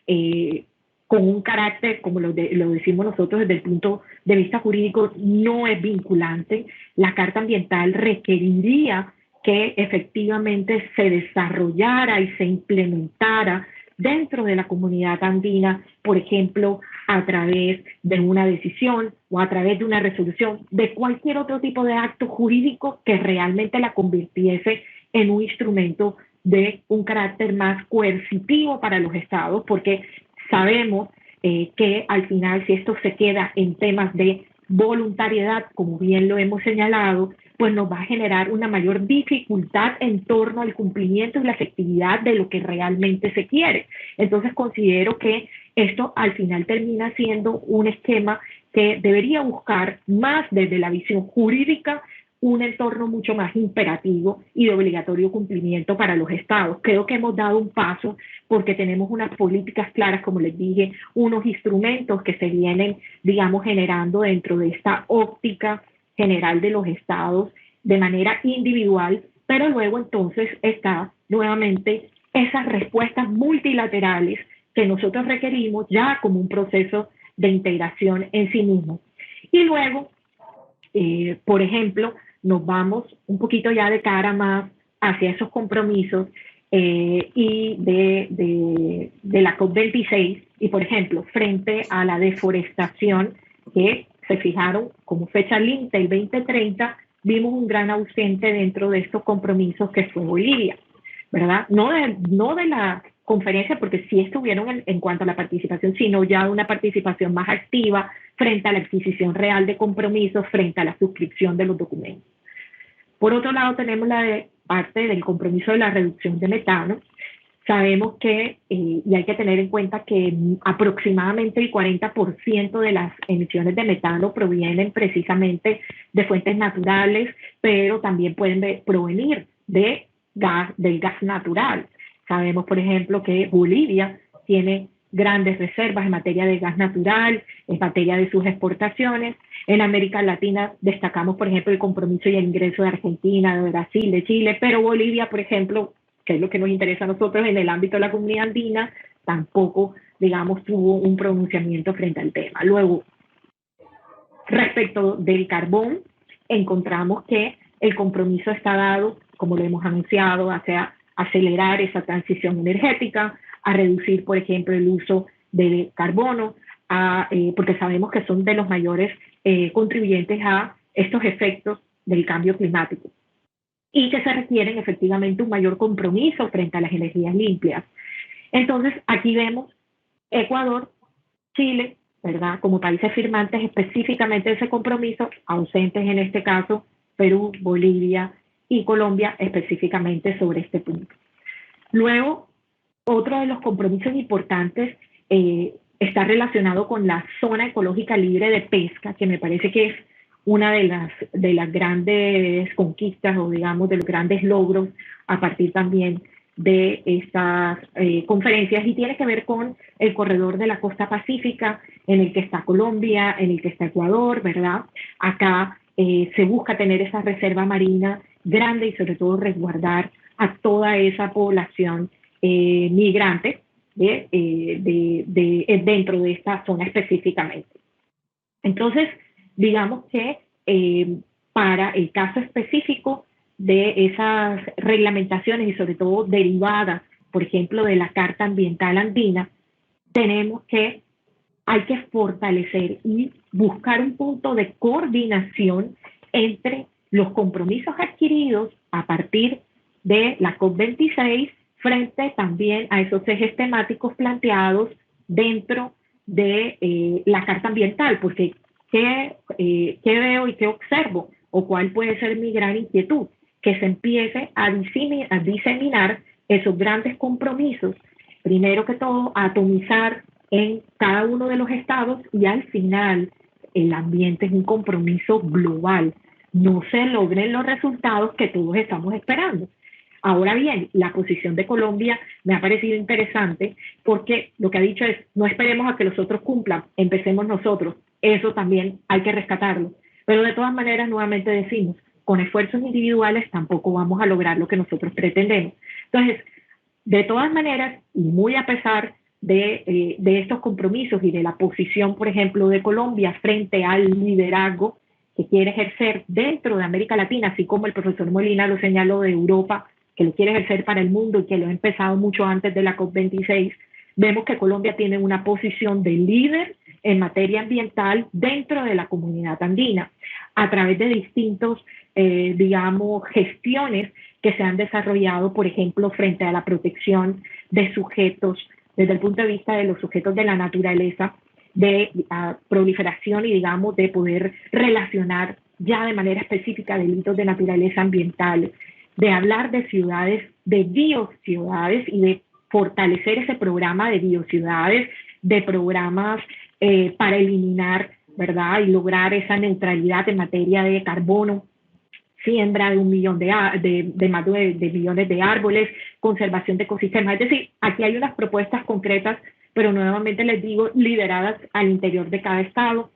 con un carácter, como lo decimos nosotros desde el punto de vista jurídico, no es vinculante. La Carta Ambiental requeriría que efectivamente se desarrollara y se implementara dentro de la comunidad andina, por ejemplo, a través de una decisión o a través de una resolución, de cualquier otro tipo de acto jurídico que realmente la convirtiese en un instrumento de un carácter más coercitivo para los estados, porque sabemos que al final, si esto se queda en temas de voluntariedad, como bien lo hemos señalado, pues nos va a generar una mayor dificultad en torno al cumplimiento y la efectividad de lo que realmente se quiere. Entonces considero que esto al final termina siendo un esquema que debería buscar más desde la visión jurídica un entorno mucho más imperativo y de obligatorio cumplimiento para los estados. Creo que hemos dado un paso porque tenemos unas políticas claras, como les dije, unos instrumentos que se vienen, digamos, generando dentro de esta óptica general de los estados de manera individual, pero luego entonces está nuevamente esas respuestas multilaterales que nosotros requerimos ya como un proceso de integración en sí mismo. Y luego, por ejemplo, nos vamos un poquito ya de cara más hacia esos compromisos y de la COP26, y por ejemplo, frente a la deforestación que se fijaron como fecha límite el 2030, vimos un gran ausente dentro de estos compromisos que fue Bolivia, ¿verdad? No de la conferencia, porque sí estuvieron en cuanto a la participación, sino ya una participación más activa frente a la adquisición real de compromisos, frente a la suscripción de los documentos. Por otro lado, tenemos la parte del compromiso de la reducción de metano. Sabemos que, y hay que tener en cuenta que aproximadamente el 40% de las emisiones de metano provienen precisamente de fuentes naturales, pero también pueden provenir del gas natural. Sabemos, por ejemplo, que Bolivia tiene grandes reservas en materia de gas natural, en materia de sus exportaciones. En América Latina destacamos, por ejemplo, el compromiso y el ingreso de Argentina, de Brasil, de Chile, pero Bolivia, por ejemplo, que es lo que nos interesa a nosotros en el ámbito de la comunidad andina, tampoco, digamos, tuvo un pronunciamiento frente al tema. Luego, respecto del carbón, encontramos que el compromiso está dado, como lo hemos anunciado, hacia acelerar esa transición energética, a reducir, por ejemplo, el uso del carbono, porque sabemos que son de los mayores contribuyentes a estos efectos del cambio climático, y que se requieren efectivamente un mayor compromiso frente a las energías limpias. Entonces, aquí vemos Ecuador, Chile, ¿verdad?, como países firmantes específicamente de ese compromiso, ausentes en este caso Perú, Bolivia y Colombia específicamente sobre este punto. Luego, otro de los compromisos importantes está relacionado con la zona ecológica libre de pesca, que me parece que es una de las grandes conquistas o digamos de los grandes logros a partir también de estas conferencias, y tiene que ver con el corredor de la costa pacífica en el que está Colombia, en el que está Ecuador, ¿verdad? Acá se busca tener esa reserva marina grande y sobre todo resguardar a toda esa población migrante dentro de esta zona específicamente. Entonces, digamos que para el caso específico de esas reglamentaciones y sobre todo derivadas, por ejemplo, de la Carta Ambiental Andina, tenemos que hay que fortalecer y buscar un punto de coordinación entre los compromisos adquiridos a partir de la COP26 frente también a esos ejes temáticos planteados dentro de la Carta Ambiental, porque ¿qué veo y qué observo? ¿O cuál puede ser mi gran inquietud? Que se empiece a diseminar esos grandes compromisos, primero que todo, a atomizar en cada uno de los estados, y al final el ambiente es un compromiso global. No se logren los resultados que todos estamos esperando. Ahora bien, la posición de Colombia me ha parecido interesante porque lo que ha dicho es, no esperemos a que los otros cumplan, empecemos nosotros. Eso también hay que rescatarlo. Pero de todas maneras, nuevamente decimos, con esfuerzos individuales tampoco vamos a lograr lo que nosotros pretendemos. Entonces, de todas maneras, y muy a pesar de estos compromisos y de la posición, por ejemplo, de Colombia frente al liderazgo que quiere ejercer dentro de América Latina, así como el profesor Molina lo señaló de Europa, que lo quiere ejercer para el mundo y que lo ha empezado mucho antes de la COP26, vemos que Colombia tiene una posición de líder en materia ambiental dentro de la comunidad andina, a través de distintos, digamos, gestiones que se han desarrollado, por ejemplo, frente a la protección de sujetos, desde el punto de vista de los sujetos de la naturaleza, de proliferación y, digamos, de poder relacionar ya de manera específica delitos de naturaleza ambiental, de hablar de ciudades, de biociudades y de fortalecer ese programa de biociudades, de programas para eliminar, ¿verdad? Y lograr esa neutralidad en materia de carbono, siembra de 1 millón de más de millones de árboles, conservación de ecosistemas. Es decir, aquí hay unas propuestas concretas, pero nuevamente les digo, lideradas al interior de cada estado.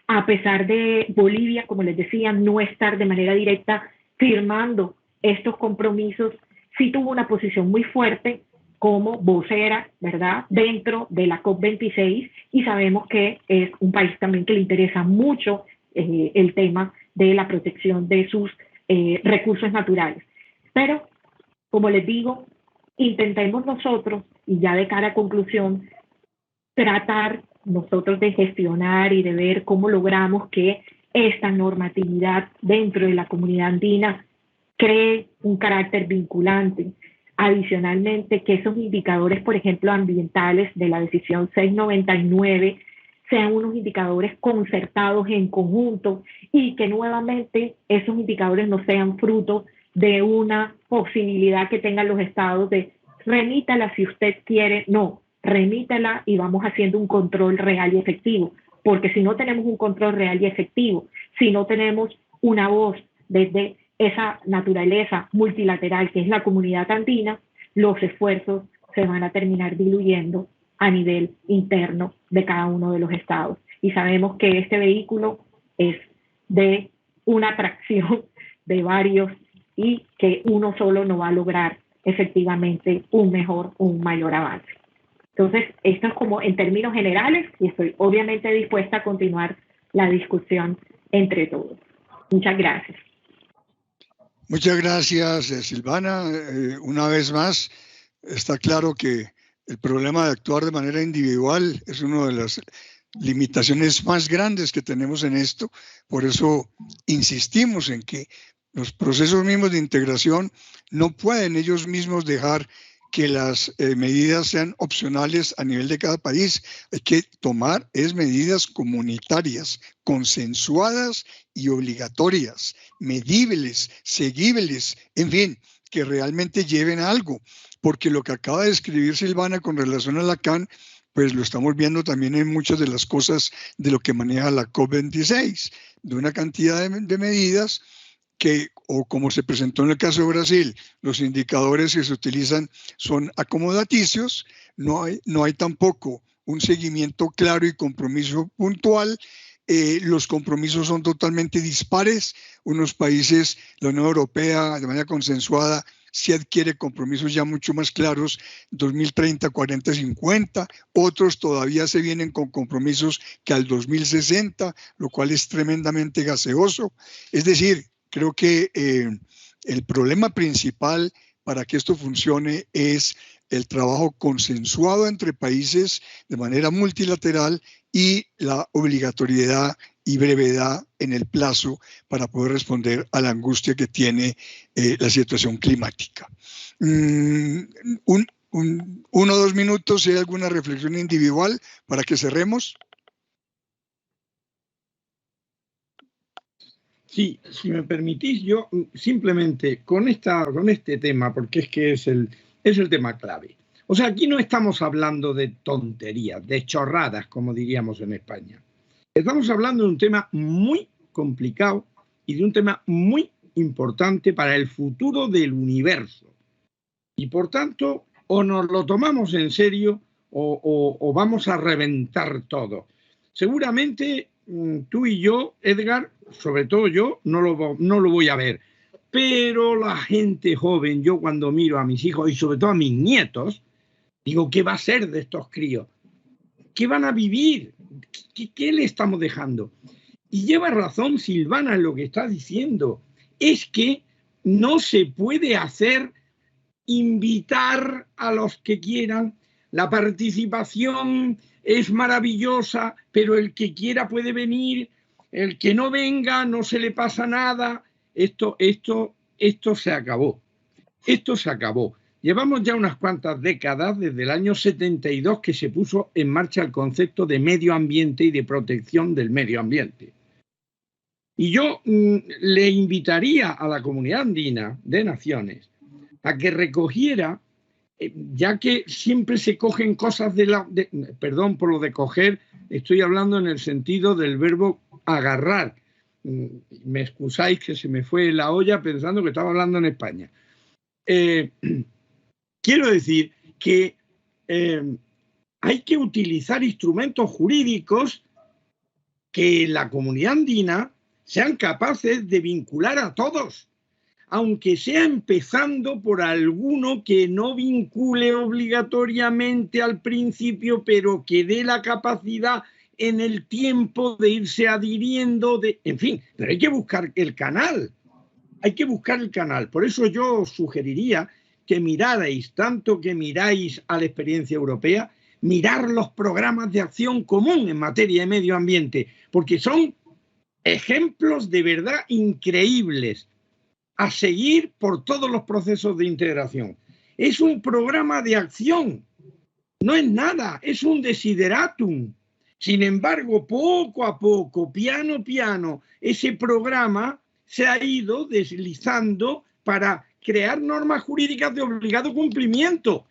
A pesar de Bolivia, como les decía, no estar de manera directa firmando estos compromisos, sí tuvo una posición muy fuerte como vocera, ¿verdad?, dentro de la COP26, y sabemos que es un país también que le interesa mucho el tema de la protección de sus recursos naturales. Pero, como les digo, intentemos nosotros, y ya de cara a conclusión, tratar nosotros de gestionar y de ver cómo logramos que esta normatividad dentro de la comunidad andina cree un carácter vinculante. Adicionalmente, que esos indicadores, por ejemplo, ambientales de la decisión 699 sean unos indicadores concertados en conjunto y que nuevamente esos indicadores no sean fruto de una posibilidad que tengan los estados de remítala si usted quiere. No, remítala y vamos haciendo un control real y efectivo, porque si no tenemos un control real y efectivo, si no tenemos una voz desde esa naturaleza multilateral que es la comunidad andina, los esfuerzos se van a terminar diluyendo a nivel interno de cada uno de los estados. Y sabemos que este vehículo es de una atracción de varios y que uno solo no va a lograr efectivamente un mayor avance. Entonces, esto es como en términos generales y estoy obviamente dispuesta a continuar la discusión entre todos. Muchas gracias. Muchas gracias, Silvana. Una vez más, está claro que el problema de actuar de manera individual es una de las limitaciones más grandes que tenemos en esto. Por eso insistimos en que los procesos mismos de integración no pueden ellos mismos dejar que las medidas sean opcionales a nivel de cada país. Hay que tomar medidas comunitarias, consensuadas y obligatorias, medibles, seguibles, en fin, que realmente lleven a algo. Porque lo que acaba de escribir Silvana con relación a la CAN, pues lo estamos viendo también en muchas de las cosas de lo que maneja la COP26, de una cantidad de medidas que, o como se presentó en el caso de Brasil, los indicadores que se utilizan son acomodaticios, no hay tampoco un seguimiento claro y compromiso puntual. Los compromisos son totalmente dispares. Unos países, la Unión Europea, de manera consensuada, sí adquiere compromisos ya mucho más claros, 2030, 40, 50. Otros todavía se vienen con compromisos que al 2060, lo cual es tremendamente gaseoso. Es decir, creo que el problema principal para que esto funcione es el trabajo consensuado entre países de manera multilateral y la obligatoriedad y brevedad en el plazo para poder responder a la angustia que tiene la situación climática. 1 o 2 minutos, si hay alguna reflexión individual para que cerremos. Sí, si me permitís, yo simplemente con este tema, porque es que es el tema clave. O sea, aquí no estamos hablando de tonterías, de chorradas, como diríamos en España. Estamos hablando de un tema muy complicado y de un tema muy importante para el futuro del universo. Y por tanto, o nos lo tomamos en serio o vamos a reventar todo. Seguramente tú y yo, Edgar, sobre todo yo, no lo voy a ver. Pero la gente joven, yo cuando miro a mis hijos y sobre todo a mis nietos, digo, ¿qué va a ser de estos críos? ¿Qué van a vivir? ¿Qué le estamos dejando? Y lleva razón Silvana en lo que está diciendo. Es que no se puede hacer invitar a los que quieran. La participación es maravillosa, pero el que quiera puede venir, el que no venga no se le pasa nada. Esto se acabó. Esto se acabó. Llevamos ya unas cuantas décadas, desde el año 72, que se puso en marcha el concepto de medio ambiente y de protección del medio ambiente. Y yo le invitaría a la Comunidad Andina de Naciones a que recogiera, ya que siempre se cogen cosas perdón por lo de coger, estoy hablando en el sentido del verbo agarrar. Me excusáis que se me fue la olla pensando que estaba hablando en España. Quiero decir que hay que utilizar instrumentos jurídicos que la Comunidad Andina sean capaces de vincular a todos, aunque sea empezando por alguno que no vincule obligatoriamente al principio, pero que dé la capacidad en el tiempo de irse adhiriendo, en fin, pero hay que buscar el canal, hay que buscar el canal. Por eso yo os sugeriría que mirarais, tanto que miráis a la experiencia europea, mirar los programas de acción común en materia de medio ambiente, porque son ejemplos de verdad increíbles a seguir por todos los procesos de integración. Es un programa de acción, no es nada, es un desideratum. Sin embargo, poco a poco, piano a piano, ese programa se ha ido deslizando para crear normas jurídicas de obligado cumplimiento,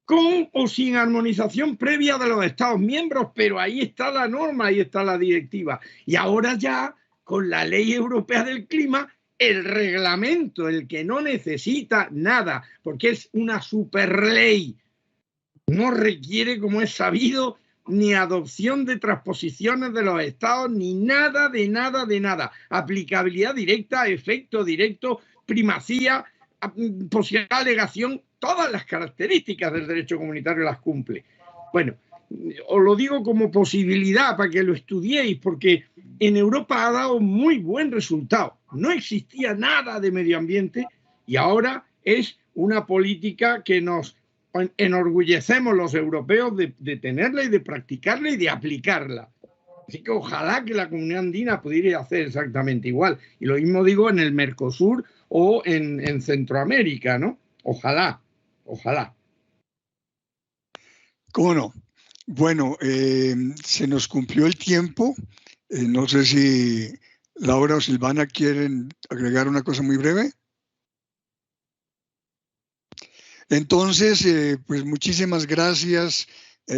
con o sin armonización previa de los Estados miembros, pero ahí está la norma, ahí está la directiva. Y ahora ya, con la Ley Europea del Clima, el reglamento, el que no necesita nada, porque es una superley, no requiere, como es sabido, ni adopción de transposiciones de los Estados, ni nada de nada de nada. Aplicabilidad directa, efecto directo, primacía, posibilidad de alegación, todas las características del derecho comunitario las cumple. Bueno, os lo digo como posibilidad para que lo estudiéis, porque en Europa ha dado muy buen resultado. No existía nada de medio ambiente y ahora es una política que nos enorgullecemos los europeos de tenerla y de practicarla y de aplicarla. Así que ojalá que la Comunidad Andina pudiera hacer exactamente igual. Y lo mismo digo en el Mercosur o en Centroamérica, ¿no? Ojalá, ojalá. ¿Cómo no? Bueno, se nos cumplió el tiempo. No sé si Laura o Silvana quieren agregar una cosa muy breve. Entonces, pues muchísimas gracias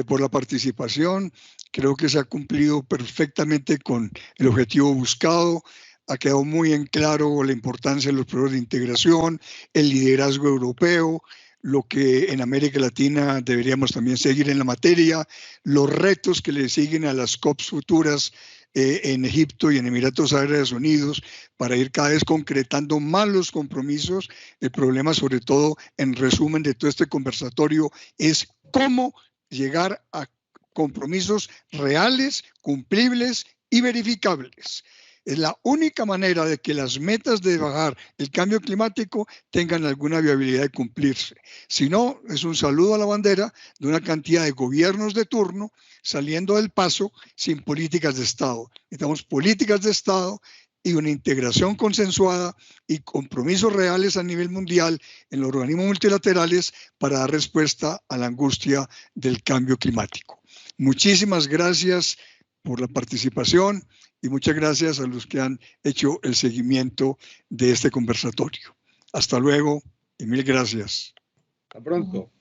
por la participación. Creo que se ha cumplido perfectamente con el objetivo buscado. Ha quedado muy en claro la importancia de los procesos de integración, el liderazgo europeo, lo que en América Latina deberíamos también seguir en la materia, los retos que le siguen a las COPs futuras en Egipto y en Emiratos Árabes Unidos para ir cada vez concretando más los compromisos. El problema, sobre todo, en resumen de todo este conversatorio, es cómo llegar a compromisos reales, cumplibles y verificables. Es la única manera de que las metas de bajar el cambio climático tengan alguna viabilidad de cumplirse. Si no, es un saludo a la bandera de una cantidad de gobiernos de turno saliendo del paso sin políticas de Estado. Necesitamos políticas de Estado y una integración consensuada y compromisos reales a nivel mundial en los organismos multilaterales para dar respuesta a la angustia del cambio climático. Muchísimas gracias por la participación y muchas gracias a los que han hecho el seguimiento de este conversatorio. Hasta luego y mil gracias. Hasta pronto.